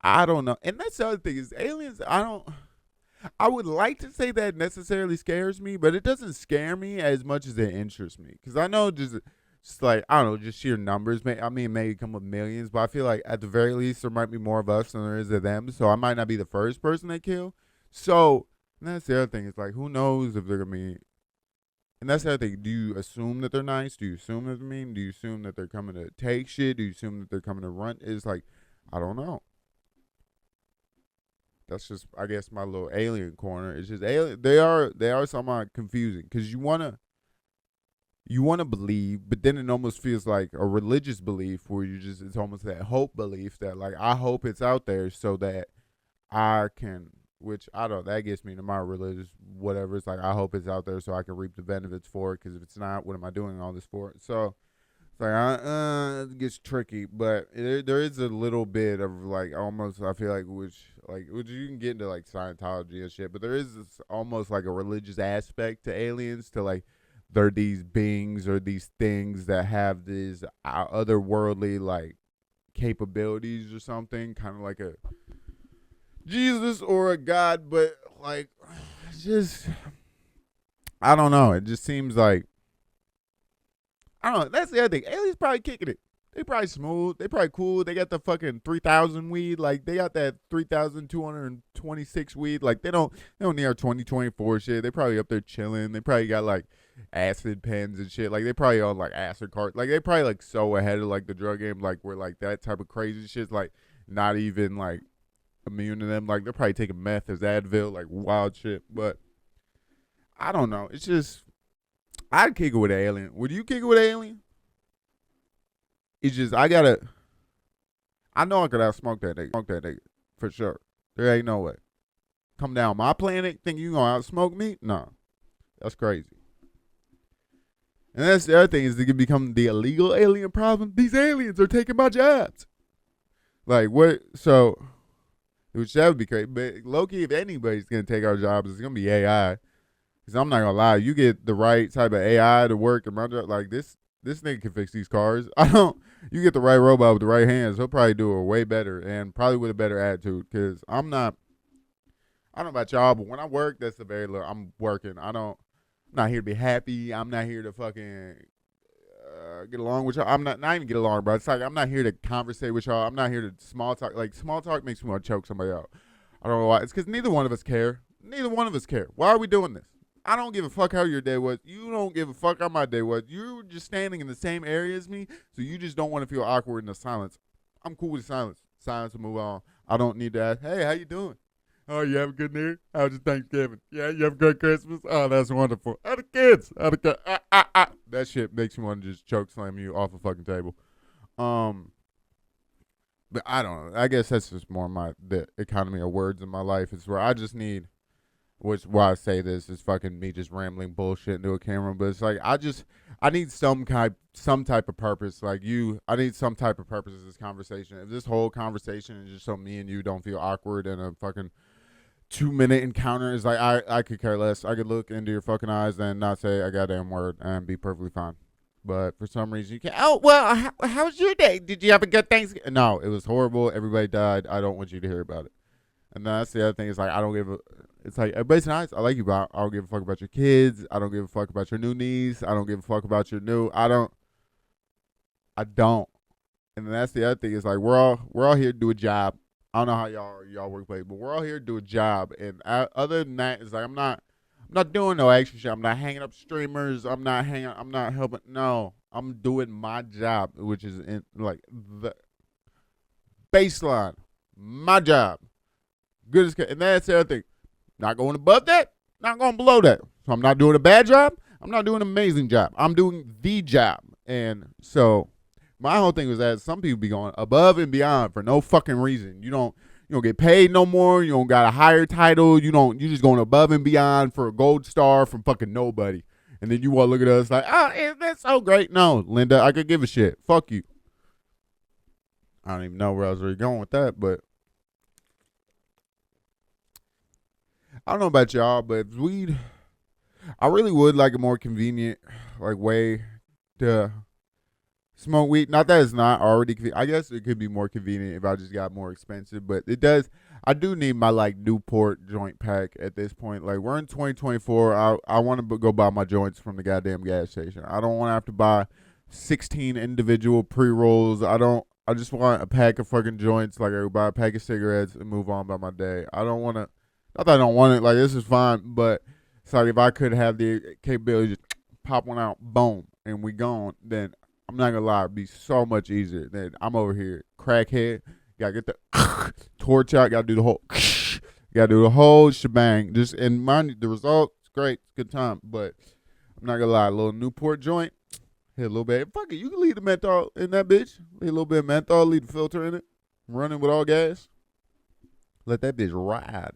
I don't know. And that's the other thing is, aliens, I would like to say that necessarily scares me, but it doesn't scare me as much as it interests me. Because I know just Just like, I don't know, just sheer numbers. I mean, maybe come with millions, but I feel like at the very least there might be more of us than there is of them. So I might not be the first person they kill. So and that's the other thing. It's like, who knows if they're gonna be. And that's the other thing. Do you assume that they're nice? Do you assume that they're mean? Do you assume that they're coming to take shit? Do you assume that they're coming to run? It's like, I don't know. That's just, I guess, my little alien corner. It's just alien. They are somewhat confusing because you wanna believe, but then it almost feels like a religious belief where it's almost that hope belief that like I hope it's out there so that I can, which I don't, that gets me to my religious whatever. It's like I hope it's out there so I can reap the benefits for it, because if it's not, what am I doing all this for? So it's like it gets tricky, but there is a little bit of like almost, I feel like, which you can get into like Scientology and shit, but there is this almost like a religious aspect to aliens, to like they're these beings or these things that have these otherworldly like capabilities or something, kind of like a Jesus or a God, but like just I don't know. It just seems like I don't know. That's the other thing. Aliens probably kicking it. They probably smooth. They probably cool. They got the fucking 3,000 weed. Like they got that 3,226 weed. Like they don't need our 2024 shit. They probably up there chilling. They probably got like acid pens and shit. Like they probably on like acid carts. Like they probably like so ahead of like the drug game. Like where like that type of crazy shit's like not even like immune to them. Like they're probably taking meth as Advil, like wild shit. But I don't know. It's just I'd kick it with an alien. Would you kick it with an alien? It's just I know I could outsmoke that nigga for sure. There ain't no way. Come down my planet, think you gonna outsmoke me? No, that's crazy. And that's the other thing, is it could become the illegal alien problem. These aliens are taking my jobs. Like what? So, which that would be crazy. But low-key, if anybody's gonna take our jobs, it's gonna be AI. Because I'm not gonna lie, you get the right type of AI to work in my job, like this nigga can fix these cars. You get the right robot with the right hands, he'll probably do it way better and probably with a better attitude. Because I don't know about y'all, but when I work, that's the very little I'm working. I'm not here to be happy. I'm not here to fucking get along with y'all. I'm not even get along, bro. It's like I'm not here to conversate with y'all. I'm not here to small talk. Like small talk makes me want to choke somebody out. I don't know why. It's because neither one of us care. Neither one of us care. Why are we doing this? I don't give a fuck how your day was. You don't give a fuck how my day was. You're just standing in the same area as me, so you just don't want to feel awkward in the silence. I'm cool with silence. Silence will move on. I don't need to ask, hey, how you doing? Oh, you have a good New Year? How was your Thanksgiving? Yeah, you have a good Christmas? Oh, that's wonderful. How the kids? That shit makes me want to just choke slam you off a fucking table. But I don't know. I guess that's just more the economy of words in my life. It's where I just need, which why I say this is fucking me just rambling bullshit into a camera, but it's like I need some type of purpose. Like I need some type of purpose in this conversation. If this whole conversation is just so me and you don't feel awkward in a fucking 2-minute encounter, is like I could care less. I could look into your fucking eyes and not say a goddamn word and be perfectly fine. But for some reason you can't. Oh well, how was your day? Did you have a good Thanksgiving? No, it was horrible. Everybody died. I don't want you to hear about it. And that's the other thing. Is like I don't give a. It's like everybody's nice. I like you, but I don't give a fuck about your kids. I don't give a fuck about your new niece. I don't give a fuck about your new. I don't. And then that's the other thing. Is like we're all here to do a job. I don't know how y'all workplace, but we're all here to do a job. And other than that, it's like I'm not doing no extra shit. I'm not hanging up streamers. I'm not helping. No, I'm doing my job, which is in like the baseline. My job. Good as, and that's the other thing. Not going above that, not going below that. So I'm not doing a bad job. I'm not doing an amazing job. I'm doing the job. And so my whole thing was that some people be going above and beyond for no fucking reason. You don't get paid no more. You don't got a higher title. You just going above and beyond for a gold star from fucking nobody. And then you want to look at us like, oh, that's so great. No, Linda, I could give a shit. Fuck you. I don't even know where I was really going with that, but I don't know about y'all, but weed, I really would like a more convenient like way to smoke weed. Not that it's not already convenient. I guess it could be more convenient if I just got more expensive, but it does. I do need my like Newport joint pack at this point. Like we're in 2024. I want to go buy my joints from the goddamn gas station. I don't want to have to buy 16 individual pre-rolls. I just want a pack of fucking joints, like I buy a pack of cigarettes and move on by my day. I don't want to, not that I don't want it, like this is fine, but it's like if I could have the capability to just pop one out, boom, and we gone, then I'm not gonna lie, it'd be so much easier. Then I'm over here, crackhead, gotta get the torch out, gotta do the whole, gotta do the whole shebang. Just, and mind you, the result, it's great, it's a good time, but I'm not gonna lie, a little Newport joint, hit a little bit. Fuck it, you can leave the menthol in that bitch. Leave a little bit of menthol, leave the filter in it. Running with all gas. Let that bitch ride.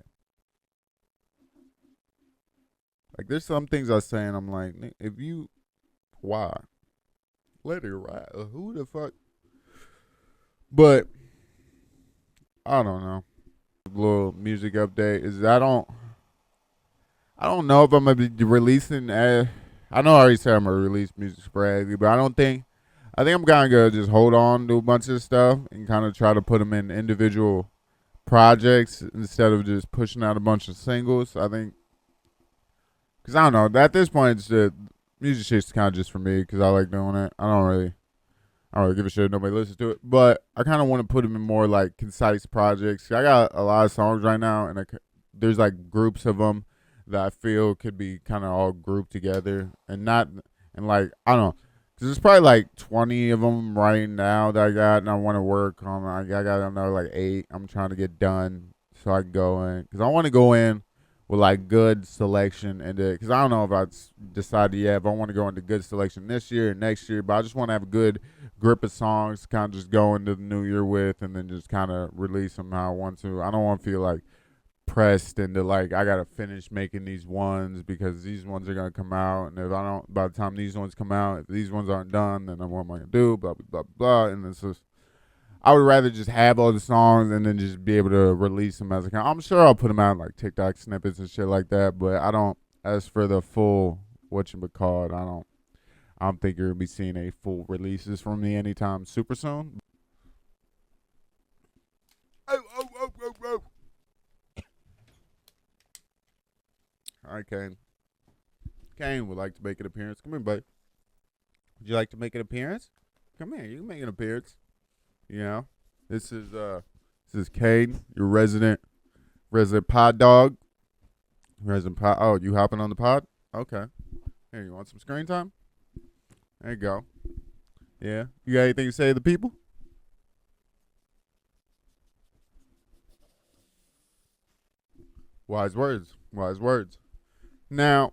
Like, there's some things I say and I'm like, if you, why? Let it ride. Who the fuck? But, I don't know. A little music update is I don't know if I'm going to be releasing, I know I already said I'm going to release music sporadically, but I think I'm kind of going to just hold on to a bunch of stuff and kind of try to put them in individual projects instead of just pushing out a bunch of singles. I think, because I don't know, at this point, it's the music shit's kind of just for me because I like doing it. I don't really give a shit if nobody listens to it, but I kind of want to put them in more like concise projects. I got a lot of songs right now, and there's like groups of them that I feel could be kind of all grouped together and like, I don't know. Cause there's probably like 20 of them right now that I got and I want to work on. I got another like 8 I'm trying to get done so I can go in. Cause I want to go in with like good selection and cause I don't know if I decided yet if I want to go into good selection this year or next year, but I just want to have a good grip of songs to kind of just go into the new year with and then just kind of release them how I want to. I don't want to feel like pressed into like I gotta finish making these ones because these ones are gonna come out, and if I don't, by the time these ones come out, if these ones aren't done, then what am I gonna do? Blah blah blah blah. And it's just, I would rather just have all the songs and then just be able to release them as a kind. I'm sure I'll put them out in like TikTok snippets and shit like that, but I don't. As for the full whatchamacallit, I don't think you're gonna be seeing a full releases from me anytime super soon. Oh, oh, oh, oh, oh. All right, Kane. Kane would like to make an appearance. Come here, buddy. Would you like to make an appearance? Come here. You can make an appearance. You know, this is Kane, your resident pod dog. Resident pod. Oh, you hopping on the pod? Okay. Here, you want some screen time? There you go. Yeah. You got anything to say to the people? Wise words. Wise words. Now,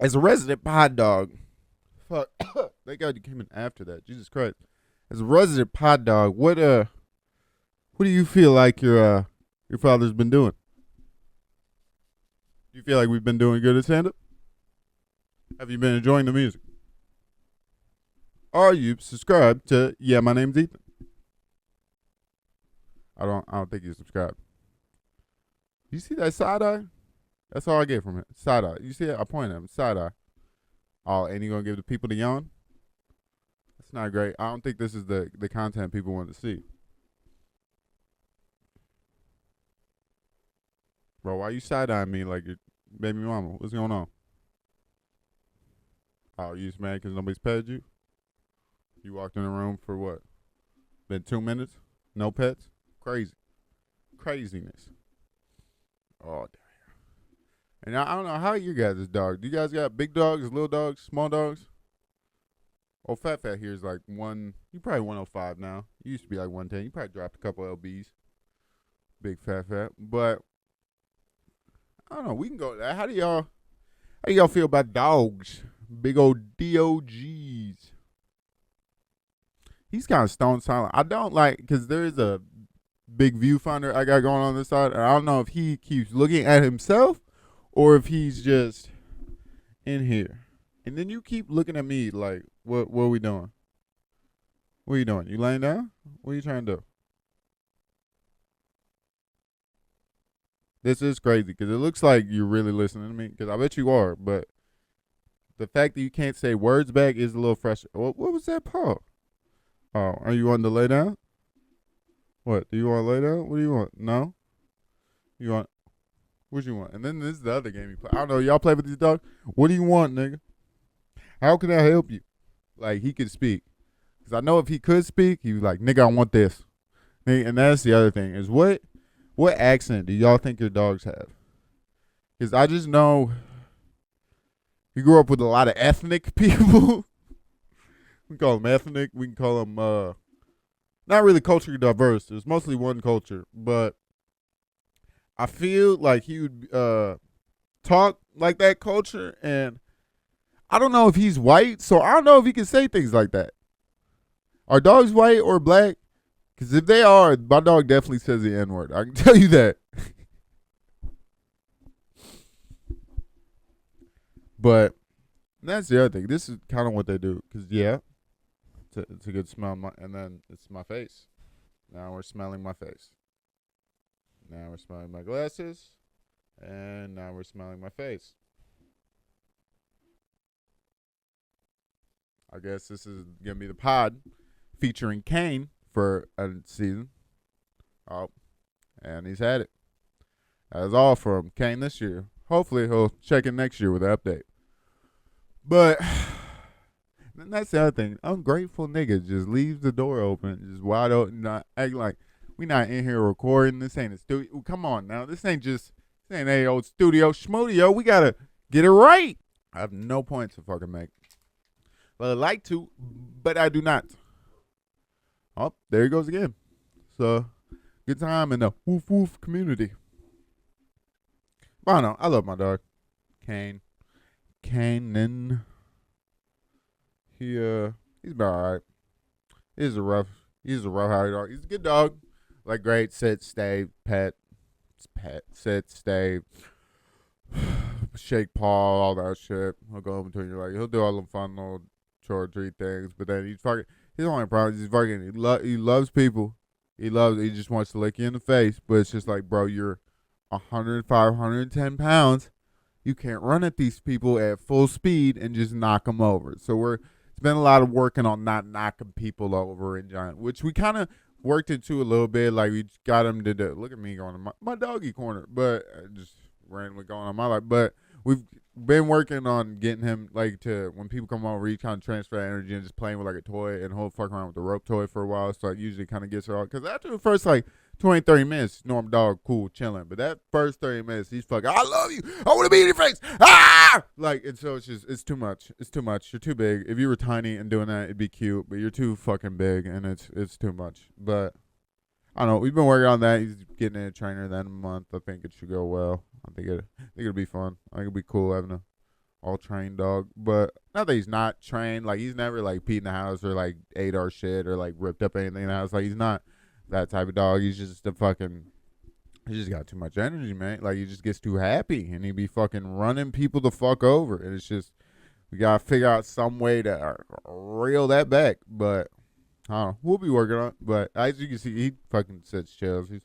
as a resident pod dog, fuck, thank God you came in after that. Jesus Christ. As a resident pod dog, what do you feel like your father's been doing? Do you feel like we've been doing good at stand-up? Have you been enjoying the music? Are you subscribed to My Name's Ethan? I don't think you subscribed. You see that side eye? That's all I get from it. Side eye. You see it? I point at him. Side eye. Oh, and you gonna give the people the yawn? That's not great. I don't think this is the content people want to see. Bro, why you side eyeing me like your baby mama? What's going on? Oh, you just mad because nobody's petted you? You walked in the room for what? Been 2 minutes? No pets? Crazy. Craziness. Oh, damn. And I don't know, how are you guys' dog? Do you guys got big dogs, little dogs, small dogs? Oh, Fat here is like you probably 105 now. You used to be like 110. You probably dropped a couple LBs. Big Fat. But, I don't know, we can go. How do y'all feel about dogs? Big old DOGs. He's kind of stone silent. I don't like, because there is a big viewfinder I got going on this side. And I don't know if he keeps looking at himself or if he's just in here. And then you keep looking at me like, what are we doing? What are you doing? You laying down? What are you trying to do? This is crazy because it looks like you're really listening to me, because I bet you are. But the fact that you can't say words back is a little frustrating. What was that, Paul? Oh, are you wanting to lay down? What? Do you want to lay down? What do you want? No? You want? What you want? And then this is the other game you play. I don't know. Y'all play with these dogs? What do you want, nigga? How can I help you? like he could speak. Because I know if he could speak, he was like, nigga, I want this. And that's the other thing is what accent do y'all think your dogs have? Because I just know he grew up with a lot of ethnic people. We call them ethnic. We can call them not really culturally diverse. It's mostly one culture. But I feel like he would talk like that culture. And I don't know if he's white. So I don't know if he can say things like that. Are dogs white or black? Because if they are, my dog definitely says the N-word. I can tell you that. But that's the other thing. This is kind of what they do. Because, yeah, it's a good smell. And then it's my face. Now we're smelling my face. Now we're smelling my glasses. And now we're smelling my face. I guess this is going to be the pod featuring Kane for a season. Oh, and he's had it. That's all from Kane this year. Hopefully he'll check in next year with an update. But that's the other thing. Ungrateful nigga just leaves the door open, just wide open, not acting like we not in here recording. This ain't a studio. Come on now. This ain't a old studio schmodio. We gotta get it right. I have no points to fucking make. Well, I'd like to, but I do not. Oh, there he goes again. So, good time in the woof woof community. But I don't know. I love my dog. Kanan. He's about alright. He's a rough hard dog. He's a good dog. Like great sit, stay, pet, sit, stay, shake paw, all that shit. He'll go home to you like he'll do all them fun little chore treat things, but then his only problem is he loves people. He just wants to lick you in the face, but it's just like, bro, you're 105, 110 pounds. You can't run at these people at full speed and just knock them over. So it's been a lot of working on not knocking people over in giant, which we kind of worked into a little bit. Like we got him to do, look at me going to my doggy corner, but just randomly going on my life. But we've been working on getting him like to when people come over, he kind of transfer energy and just playing with like a toy and he'll fuck around with the rope toy for a while. So it usually kind of gets her out because after the first like 20, 30 minutes, normal dog, cool, chilling. But that first 30 minutes, he's fucking, I love you. I want to be in your face. Ah! Like, and so it's too much. It's too much. You're too big. If you were tiny and doing that, it'd be cute. But you're too fucking big, and it's too much. But I don't know. We've been working on that. He's getting in a trainer then a month. I think it should go well. I think it'll be fun. I think it'll be cool having a all trained dog. But not that he's not trained. Like, he's never, like, peed in the house or, like, ate our shit or, like, ripped up anything in the house. Like, he's not that type of dog. He's just he just got too much energy, man. Like, he just gets too happy, and he be fucking running people the fuck over. And it's just, we got to figure out some way to reel that back. But, I don't know. We'll be working on it. But as you can see, he fucking sits chills. He's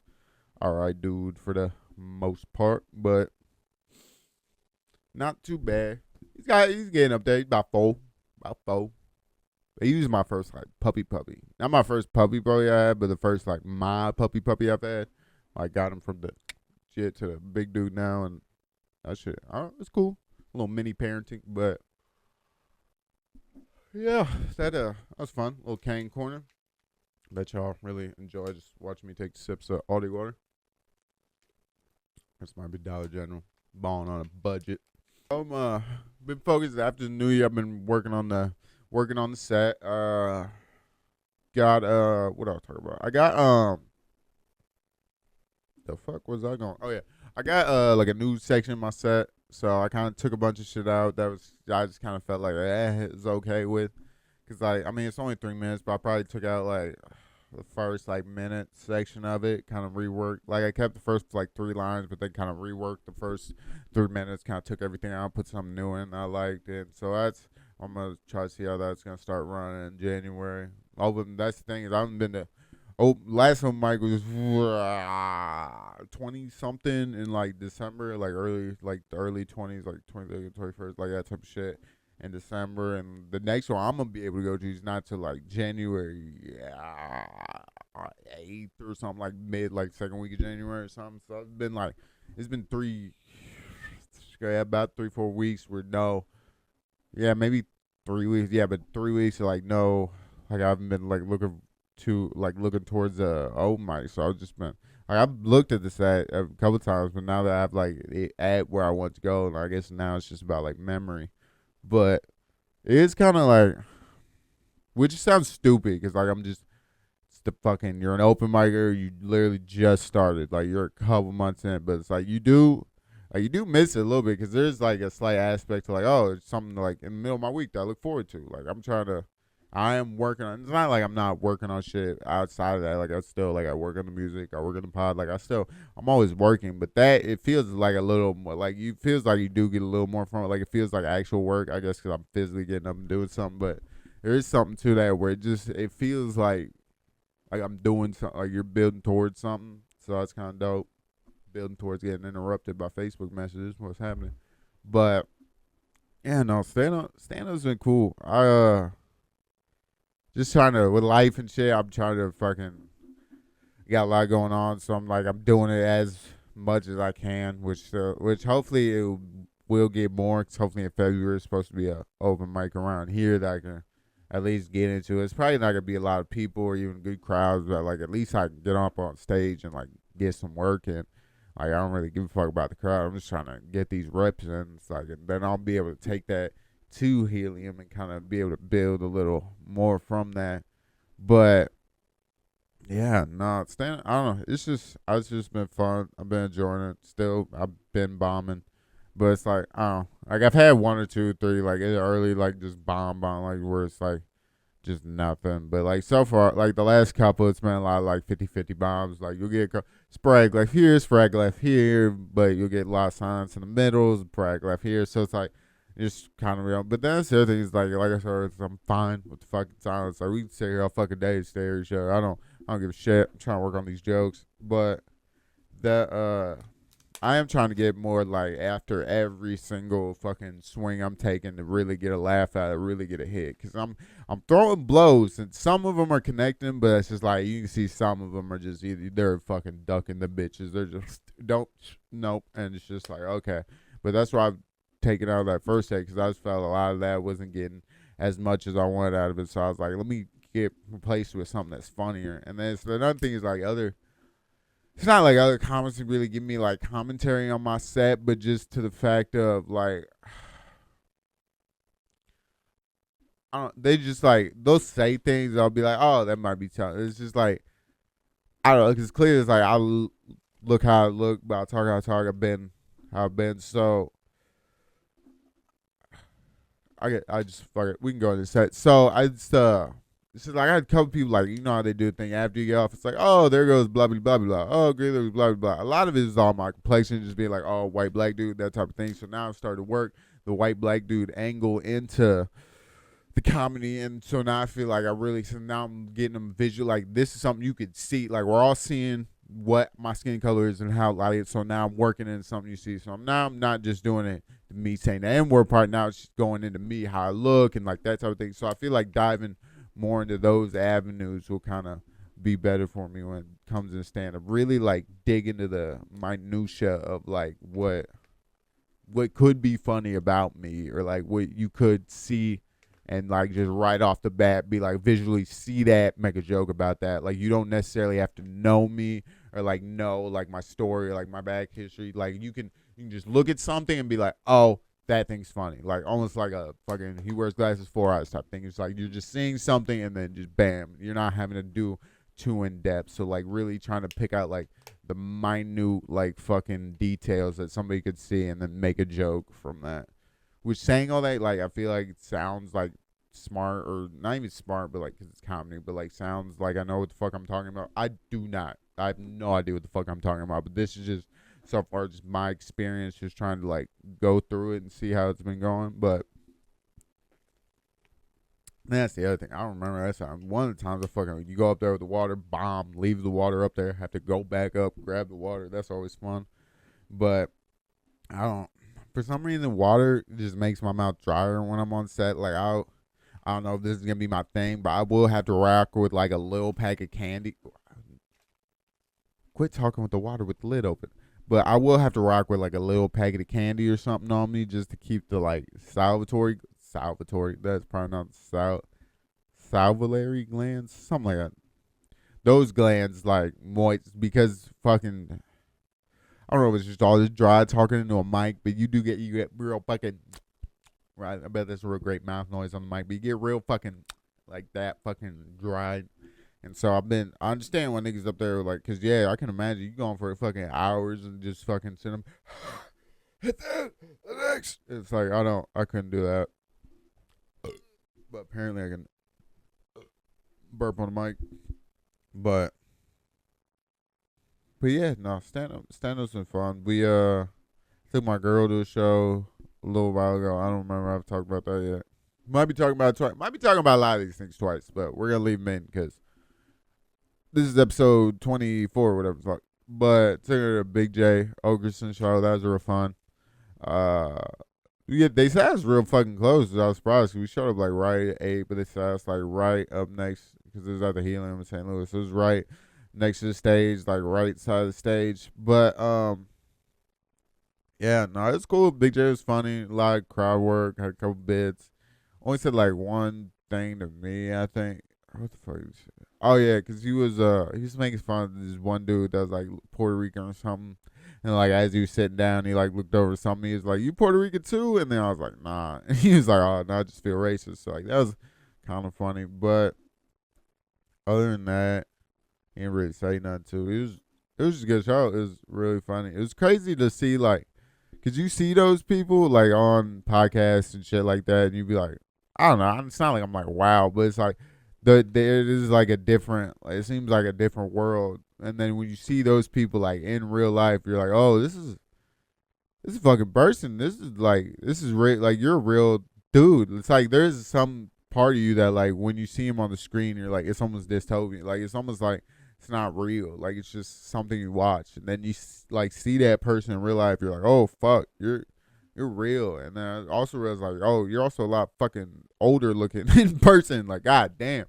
all right dude for the most part. But not too bad. He's getting up there. He's about four. He was my first, like, puppy. Not my first puppy I had, but the first, like, my puppy I've had. I got him from the shit to the big dude now, and that shit, it's cool. A little mini parenting, but yeah, that was fun. Little Kane corner. Bet y'all really enjoy just watching me take sips of Audi water. This might be Dollar General. Balling on a budget. Been focused after the new year. I've been working on the set. Got what else talk about? I got the fuck was I going? Oh yeah, I got like a new section in my set, so I kind of took a bunch of shit out. I just kind of felt like it's okay with, cause I mean it's only 3 minutes, but I probably took out like the first like minute section of it, kind of reworked. Like I kept the first like 3 lines, but then kind of reworked the first 3 minutes, kind of took everything out, put something new in. I liked it, so I'm gonna try to see how that's gonna start running in January. That's the thing is I haven't been to. Last one Mike was 20 something in like December, like the early 20s, like 20th, 21st, like that type of shit in December. And the next one I'm gonna be able to go to is not till like January 8th or something, like mid, like second week of January or something. So it's been about 3-4 weeks where maybe 3 weeks. Yeah, but 3 weeks are like no, like I haven't been like looking towards the open mic. So I've just been like I've looked at this at a couple times, but now that I have like it at where I want to go, and I guess now it's just about like memory. But it's kind of like, which sounds stupid because like I'm just it's the fucking you're an open micer, you literally just started, like you're a couple months in, but it's like you do miss it a little bit because there's like a slight aspect to like, oh, it's something like in the middle of my week that I look forward to. Like I am working on. It's not like I'm not working on shit outside of that. Like I still like I work on the music, I work on the pod. Like I'm always working, but that it feels like a little more like you feels like you do get a little more from it. Like it feels like actual work, I guess, because I'm physically getting up and doing something. But there is something to that where it feels like I'm doing something, like you're building towards something. So that's kind of dope. Building towards getting interrupted by Facebook messages. What's happening? But yeah, no, stand up's been cool. I just trying to with life and shit. I'm trying to fucking got a lot going on, so I'm doing it as much as I can, which hopefully it will get more. 'Cause hopefully in February it's supposed to be a open mic around here that I can at least get into. It's probably not gonna be a lot of people or even good crowds, but like at least I can get up on stage and like get some work in. Like I don't really give a fuck about the crowd. I'm just trying to get these reps in. It's like, and then I'll be able to take that to Helium and kind of be able to build a little more from that. But yeah, no, I don't know. It's just been fun. I've been enjoying it. Still, I've been bombing, but it's like I don't know. Like I've had one or two, three, like in the early, like just bomb, like where it's like just nothing. But like so far, like the last couple, it's been a lot of like 50-50 bombs. Like you'll get sprag left here, sprag left here, but you'll get a lot of silence in the middle, sprag left here. So it's like it's kind of real. But then the other thing is like I said, I'm fine with the fucking silence. Like we can sit here all fucking day and stare at each other. I don't give a shit. I'm trying to work on these jokes, but that I am trying to get more like after every single fucking swing I'm taking to really get a laugh out of, really get a hit. Cause I'm throwing blows and some of them are connecting, but it's just like you can see some of them are just either they're fucking ducking the bitches. They're just nope, and it's just like okay. But that's why I've taken out of that first take because I just felt a lot of that wasn't getting as much as I wanted out of it. So I was like, let me get replaced with something that's funnier. And then another thing is like it's not like other comics that really give me like commentary on my set, but just to the fact of like, I don't, they just like, they'll say things, I'll be like, oh, that might be tough. It's just like, I don't know, because clearly it's like, look how I look, but I talk how I talk, how I've been, so, I just, fuck it, we can go into the set. So, it's just like I had a couple people like, you know how they do the thing after you get off. It's like, oh, there goes blah, blah, blah, blah. Oh, great, blah, blah, blah. A lot of it is all my complexion, just being like, oh, white, black dude, that type of thing. So now I've started to work the white, black dude angle into the comedy. And so now I feel like so now I'm getting them visual. Like, this is something you could see. Like, we're all seeing what my skin color is and how light it is. So now I'm working into something you see. So I'm not just doing it to me saying the N-word part. Now it's just going into me, how I look and like that type of thing. So I feel like diving more into those avenues will kind of be better for me when it comes to stand up. Really like dig into the minutia of like what could be funny about me or like what you could see and like just right off the bat be like visually see that, make a joke about that. Like you don't necessarily have to know me or like know like my story or like my back history. Like you can just look at something and be like, oh, that thing's funny. Like almost like a fucking he wears glasses 4 eyes type thing. It's like you're just seeing something and then just bam. You're not having to do too in depth. So like really trying to pick out like the minute like fucking details that somebody could see and then make a joke from that. Which saying all that, like I feel like it sounds like smart or not even smart, but like 'cause it's comedy, but like sounds like I know what the fuck I'm talking about. I do not. I have no idea what the fuck I'm talking about. But this is just so far just my experience, just trying to like go through it and see how it's been going. But that's the other thing. I don't remember that time. One of the times you go up there with the water, bomb, leave the water up there, have to go back up, grab the water. That's always fun. But for some reason, the water just makes my mouth drier when I'm on set. Like I don't know if this is gonna be my thing, but I will have to rock with like a little pack of candy. Quit talking with the water with the lid open. But I will have to rock with like a little packet of candy or something on me just to keep the like salivatory. That's probably not salivary glands, something like that. Those glands like moist because fucking I don't know if it's just all this dry talking into a mic, but you get real fucking right. I bet that's a real great mouth noise on the mic, but you get real fucking like that fucking dry. And so I understand why niggas up there like, cause yeah, I can imagine you going for fucking hours and just fucking send them hit that the next. It's like I couldn't do that, but apparently I can burp on the mic. But yeah, no, stand-up's been fun. We took my girl to a show a little while ago. I don't remember if I've talked about that yet. Might be talking about it twice. Might be talking about a lot of these things twice, but we're gonna leave them in because this is episode 24 or whatever the fuck. But took her to Big J Ogerson show. That was real fun. Yeah, they said us real fucking close. I was surprised because we showed up like right at 8, but they said us like right up next because it was at the Helium in St. Louis. So it was right next to the stage, like right side of the stage. But yeah, no, it's cool. Big J was funny. A lot of crowd work. Had a couple bits. Only said like one thing to me, I think. What the fuck is shit? Oh yeah, because he was making fun of this one dude that was like Puerto Rican or something. And like as he was sitting down, he like looked over something. He was like, "You Puerto Rican too?" And then I was like, "Nah." And he was like, "Oh no, I just feel racist." So like that was kind of funny. But other than that, he didn't really say nothing too. It was just a good show. It was really funny. It was crazy to see like, cause you see those people like on podcasts and shit like that, and you be like, I don't know. It's not like I'm like wow, but it's like there is like a different. Like, it seems like a different world. And then when you see those people like in real life, you're like, oh, this is a fucking person. This is real. Like you're a real dude. It's like there's some part of you that like when you see him on the screen, you're like, it's almost dystopian. Like it's almost like it's not real. Like it's just something you watch, and then you like see that person in real life. You're like, oh fuck, you're real. And then I also realized like, oh, you're also a lot fucking older looking in person. Like god damn.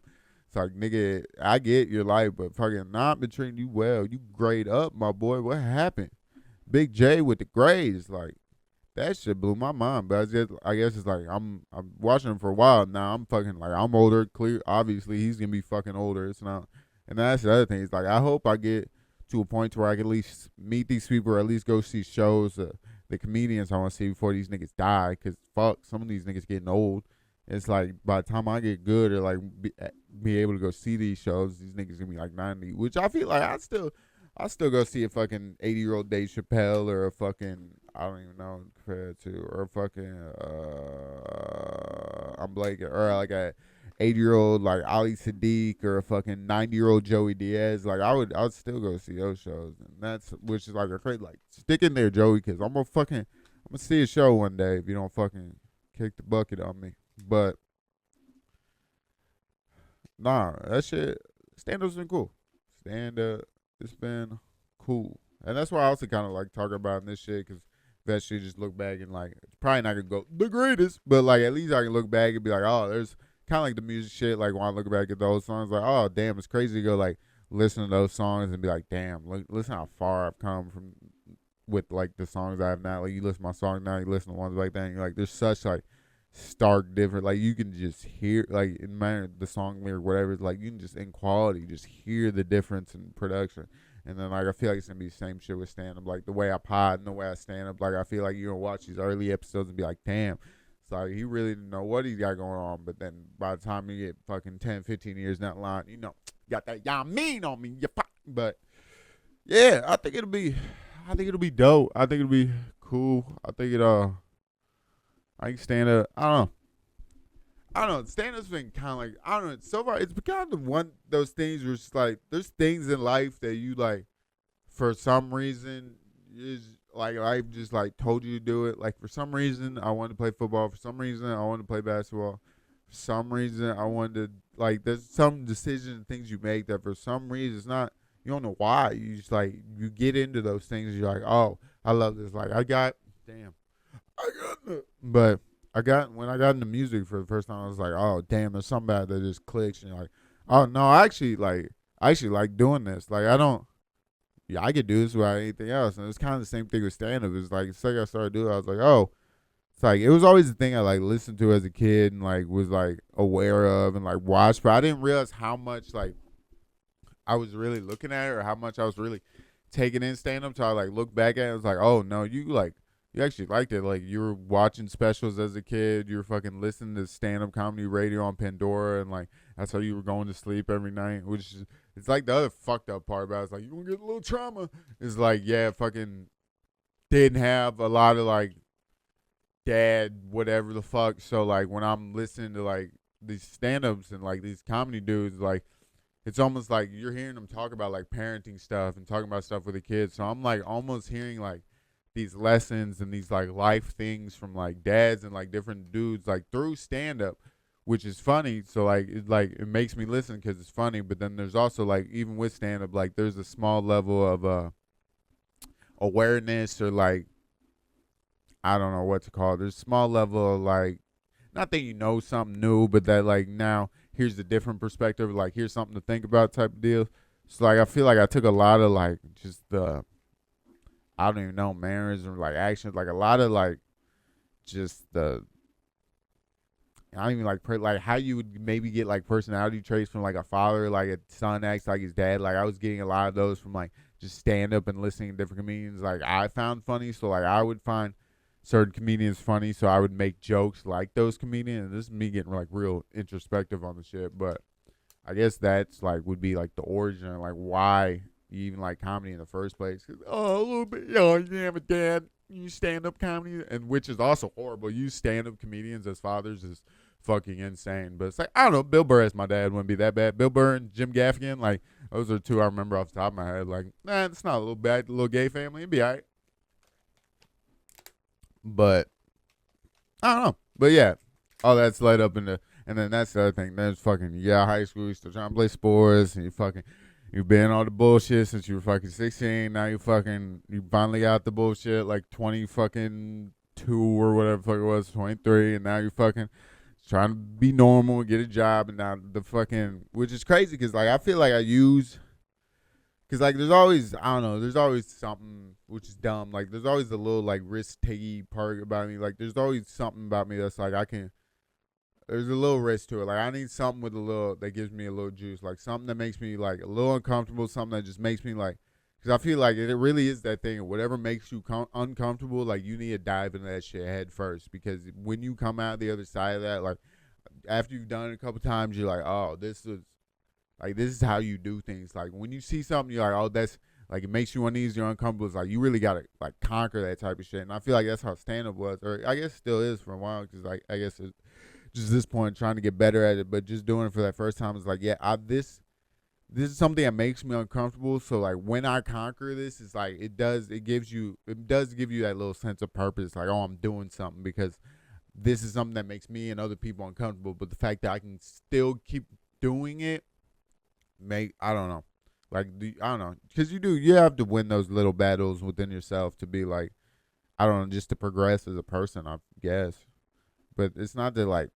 It's like, nigga, I get your life, but fucking not been treating you well. You grade up, my boy. What happened? Big J with the grades, like that shit blew my mind. But I guess it's like I'm watching him for a while now. I'm fucking like I'm older. Clear, obviously he's gonna be fucking older. It's not, and that's the other thing. It's like I hope I get to a point where I can at least meet these people or at least go see shows. The comedians I want to see before these niggas die. Cause fuck, some of these niggas getting old. It's like by the time I get good or like be able to go see these shows, these niggas gonna be like 90, which I feel like I still go see a fucking 80-year-old Dave Chappelle or a fucking I don't even know compared to or a fucking I'm blanking or like a 80-year-old like Ali Sadiq or a fucking 90-year-old Joey Diaz. Like I would still go see those shows, and that's which is like a crazy like stick in there, Joey, because I'm gonna see a show one day if you don't fucking kick the bucket on me. But nah, that shit stand-up's been cool. Stand-up, it's been cool, and that's why I also kind of like talking about this shit because eventually just look back and like it's probably not gonna go the greatest, but like at least I can look back and be like, oh, there's kind of like the music shit. Like when I look back at those songs, like oh damn, it's crazy to go like listen to those songs and be like, damn, listen how far I've come from with like the songs I have now. Like you listen to my song now, you listen to ones like that, and you're like, there's such like stark different. Like you can just hear like in matter the song lyric whatever. It's like you can just in quality just hear the difference in production. And then like I feel like it's gonna be the same shit with stand up. Like the way I pod and the way I stand up. Like I feel like you're gonna watch these early episodes and be like, damn. It's like he really didn't know what he got going on. But then by the time you get fucking 10, 15 years down the line, you know, got that y'all mean on me. But yeah, I think it'll be dope. I think it'll be cool. I can stand up. I don't know. Stand up's been kind of like, I don't know. So far, it's been kind of those things where it's like, there's things in life that you like, for some reason, is like life just like told you to do it. Like for some reason, I wanted to play football. For some reason, I wanted to play basketball. For some reason, I wanted to, like, there's some decisions and things you make that for some reason, it's not, you don't know why. You just like, you get into those things and you're like, oh, I love this. Like, when I got into music for the first time, I was like, oh damn, there's something bad that just clicks, and you're like, oh no, I actually like doing this. Like I could do this without anything else. And it's kind of the same thing with stand up. It's like I started doing it, I was like, oh, it's like it was always the thing I like listened to as a kid and like was like aware of and like watched, but I didn't realize how much like I was really looking at it or how much I was really taking in stand up till I like look back at it. I was like, oh no, you actually liked it. Like you were watching specials as a kid, you were fucking listening to stand up comedy radio on Pandora, and like that's how you were going to sleep every night, which is it's like the other fucked up part about it. It's like you gonna get a little trauma. It's like, yeah, fucking didn't have a lot of like dad, whatever the fuck. So like when I'm listening to like these stand ups and like these comedy dudes, like it's almost like you're hearing them talk about like parenting stuff and talking about stuff with the kids. So I'm like almost hearing like these lessons and these like life things from like dads and like different dudes like through stand up, which is funny. So like it makes me listen because it's funny. But then there's also like even with stand up, like there's a small level of awareness or like I don't know what to call it. There's a small level of like not that you know something new, but that like now here's a different perspective. Like here's something to think about type of deal. So like I feel like I took a lot of like just the I don't even know manners or like actions, like a lot of like just the I don't even like how you would maybe get like personality traits from like a father, like a son acts like his dad. Like I was getting a lot of those from like just stand up and listening to different comedians. Like I found funny, so like I would find certain comedians funny, so I would make jokes like those comedians. And this is me getting like real introspective on the shit, but I guess that's like would be like the origin, like why you even like comedy in the first place. 'Cause, oh, a little bit, you didn't have a dad, you stand up comedy, and which is also horrible. You stand up comedians as fathers is fucking insane. But it's like I don't know. Bill Burr as my dad wouldn't be that bad. Bill Burr and Jim Gaffigan, like those are two I remember off the top of my head. Like, nah, it's not a little bad, little gay family. It'd be alright. But I don't know. But yeah, all that's led up into, and then that's the other thing. There's fucking high school. You still trying to play sports, and you've been all the bullshit since you were fucking 16. Now you finally got the bullshit like 20 fucking 2 or whatever the fuck it was, 23, and now you fucking trying to be normal and get a job, and now the fucking, which is crazy because like I feel like because like there's always, I don't know, there's always something which is dumb. Like there's always a little like risk-taking part about me. Like there's always something about me that's like there's a little risk to it. Like I need something with a little, that gives me a little juice. Like something that makes me like a little uncomfortable, something that just makes me like, because I feel like it really is that thing. Whatever makes you uncomfortable, like you need to dive into that shit head first. Because when you come out the other side of that, like after you've done it a couple times, you're like, oh, this is how you do things. Like when you see something, you're like, oh, that's like it makes you uneasy or uncomfortable. It's like you really gotta like conquer that type of shit. And I feel like that's how stand up was, or I guess still is for a while. Because like I guess it's just this point trying to get better at it, but just doing it for that first time is like, yeah, this is something that makes me uncomfortable. So like when I conquer this, it's like it does give you that little sense of purpose. Like, oh, I'm doing something because this is something that makes me and other people uncomfortable. But the fact that I can still keep doing it, I don't know. Like, I don't know. Because you have to win those little battles within yourself to be like, I don't know, just to progress as a person, I guess. But it's not that like,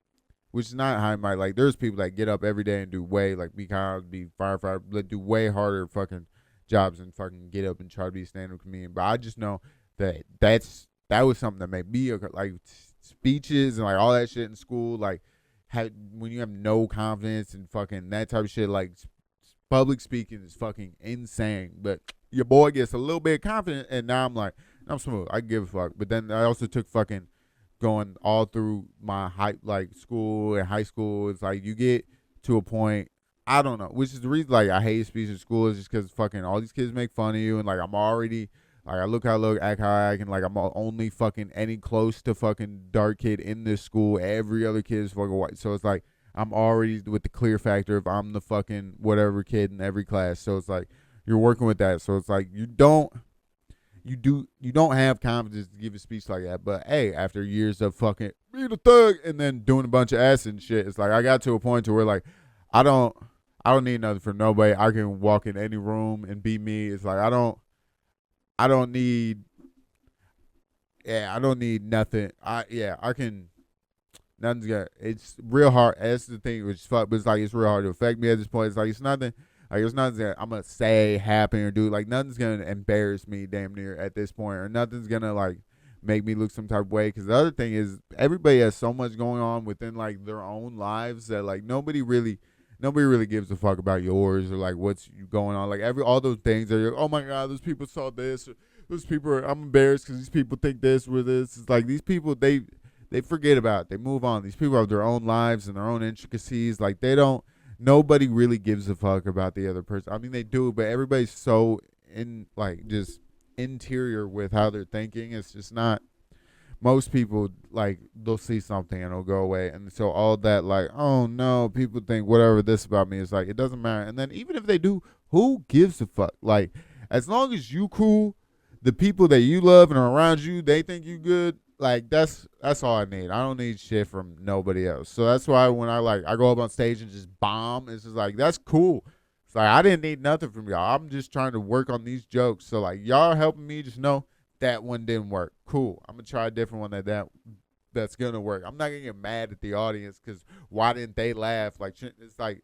which is not how I might like. There's people that get up every day and do way like be firefighter, like do way harder fucking jobs and fucking get up and try to be a stand-up comedian. But I just know that that was something that made me like speeches and like all that shit in school. Like when you have no confidence and fucking that type of shit, like public speaking is fucking insane. But your boy gets a little bit confident, and now I'm smooth. I give a fuck. But then I also took fucking going all through my school and high school. It's like you get to a point, I don't know, which is the reason like I hate speech in school is just because fucking all these kids make fun of you, and like I'm already like I look how I look, act how I act, and like I'm only fucking any close to fucking dark kid in this school. Every other kid is fucking white, so it's like I'm already with the clear factor if I'm the fucking whatever kid in every class. So it's like you're working with that. So it's like you don't have confidence to give a speech like that. But hey, after years of fucking being a thug and then doing a bunch of acid and shit, it's like I got to a point to where like I don't need nothing from nobody. I can walk in any room and be me. It's like I don't need nothing. I can. Nothing's got. It's real hard. That's the thing, which is fuck. But it's like it's real hard to affect me at this point. It's like it's nothing. Like there's nothing that I'm gonna say, happen, or do. Like nothing's gonna embarrass me, damn near at this point, or nothing's gonna like make me look some type of way. Because the other thing is, everybody has so much going on within like their own lives that like nobody really gives a fuck about yours or like what's going on. Like all those things are, oh my god, those people saw this. Or those people I'm embarrassed because these people think this or this. It's like these people they forget about it. They move on. These people have their own lives and their own intricacies. Like nobody really gives a fuck about the other person. I mean, they do, but everybody's so just interior with how they're thinking. It's just not. Most people, like, they'll see something and it'll go away. And so all that, like, oh no, people think whatever this about me, is like, it doesn't matter. And then even if they do, who gives a fuck? Like, as long as you cool, the people that you love and are around you, they think you good. Like, that's all I need. I don't need shit from nobody else. So that's why when I go up on stage and just bomb, it's just like, that's cool. It's like, I didn't need nothing from y'all. I'm just trying to work on these jokes. So, like, y'all helping me, just know that one didn't work. Cool. I'm going to try a different one that's going to work. I'm not going to get mad at the audience because why didn't they laugh? Like, it's like,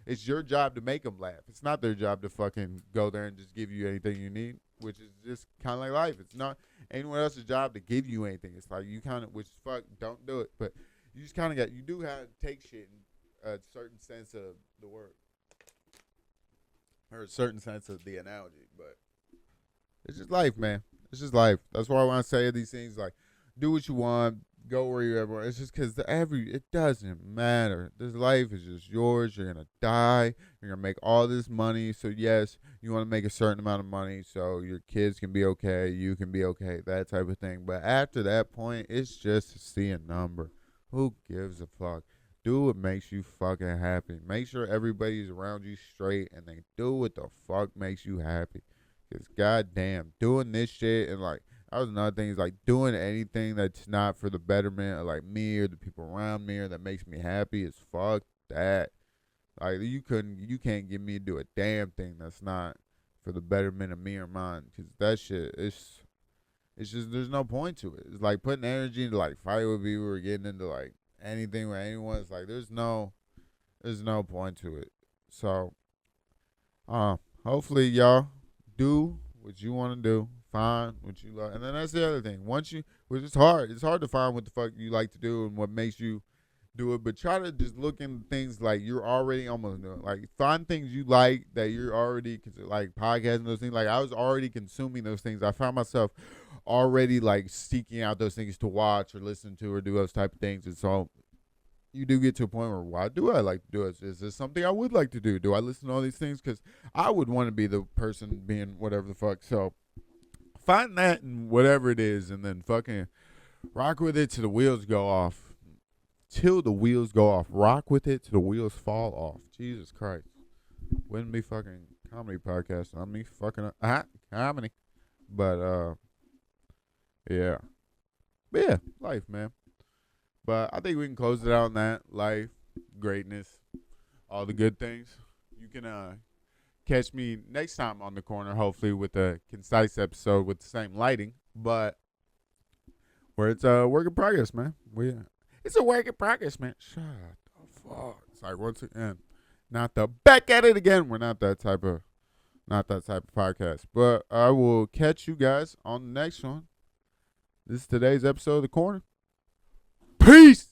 it's your job to make them laugh. It's not their job to fucking go there and just give you anything you need, which is just kind of like life. It's not anyone else's job to give you anything. It's like you kind of, which fuck, don't do it. But you just kind of you do have to take shit in a certain sense of the word. Or a certain sense of the analogy. But it's just life, man. It's just life. That's why I want to say these things, like, do what you want, go where you ever want. It's just because it doesn't matter. This life is just yours. You're going to die. You're going to make all this money. So, yes, you want to make a certain amount of money so your kids can be okay, you can be okay, that type of thing. But after that point, it's just a seeing number. Who gives a fuck? Do what makes you fucking happy. Make sure everybody's around you straight and they do what the fuck makes you happy. Because goddamn, doing this shit and like, that was another thing, is like doing anything that's not for the betterment of like me or the people around me or that makes me happy is fuck that. Like you can't get me to do a damn thing that's not for the betterment of me or mine. Because that shit, it's just, there's no point to it. It's like putting energy into like fight with people or getting into like anything with anyone. It's like there's no point to it. So, hopefully y'all do what you want to do, find what you love, and then that's the other thing. Which is hard. It's hard to find what the fuck you like to do and what makes you do it. But try to just look in things like you're already almost doing. Like find things you like that you're already like podcasts and those things. Like I was already consuming those things. I found myself already like seeking out those things to watch or listen to or do those type of things. And so you do get to a point where, why do I like to do it? Is this something I would like to do? Do I listen to all these things? Because I would want to be the person being whatever the fuck. So find that and whatever it is, and then fucking rock with it till the wheels go off. Till the wheels go off. Rock with it till the wheels fall off. Jesus Christ. Wouldn't be fucking comedy podcast. I mean fucking comedy. But yeah. But yeah, life, man. But I think we can close it out on that. Life, greatness, all the good things. You can catch me next time on the corner, hopefully with a concise episode with the same lighting. But where it's a work in progress, man. It's a work in progress, man. Shut the fuck. It's like once again, not the back at it again. We're not that type of podcast. But I will catch you guys on the next one. This is today's episode of The Corner. Peace!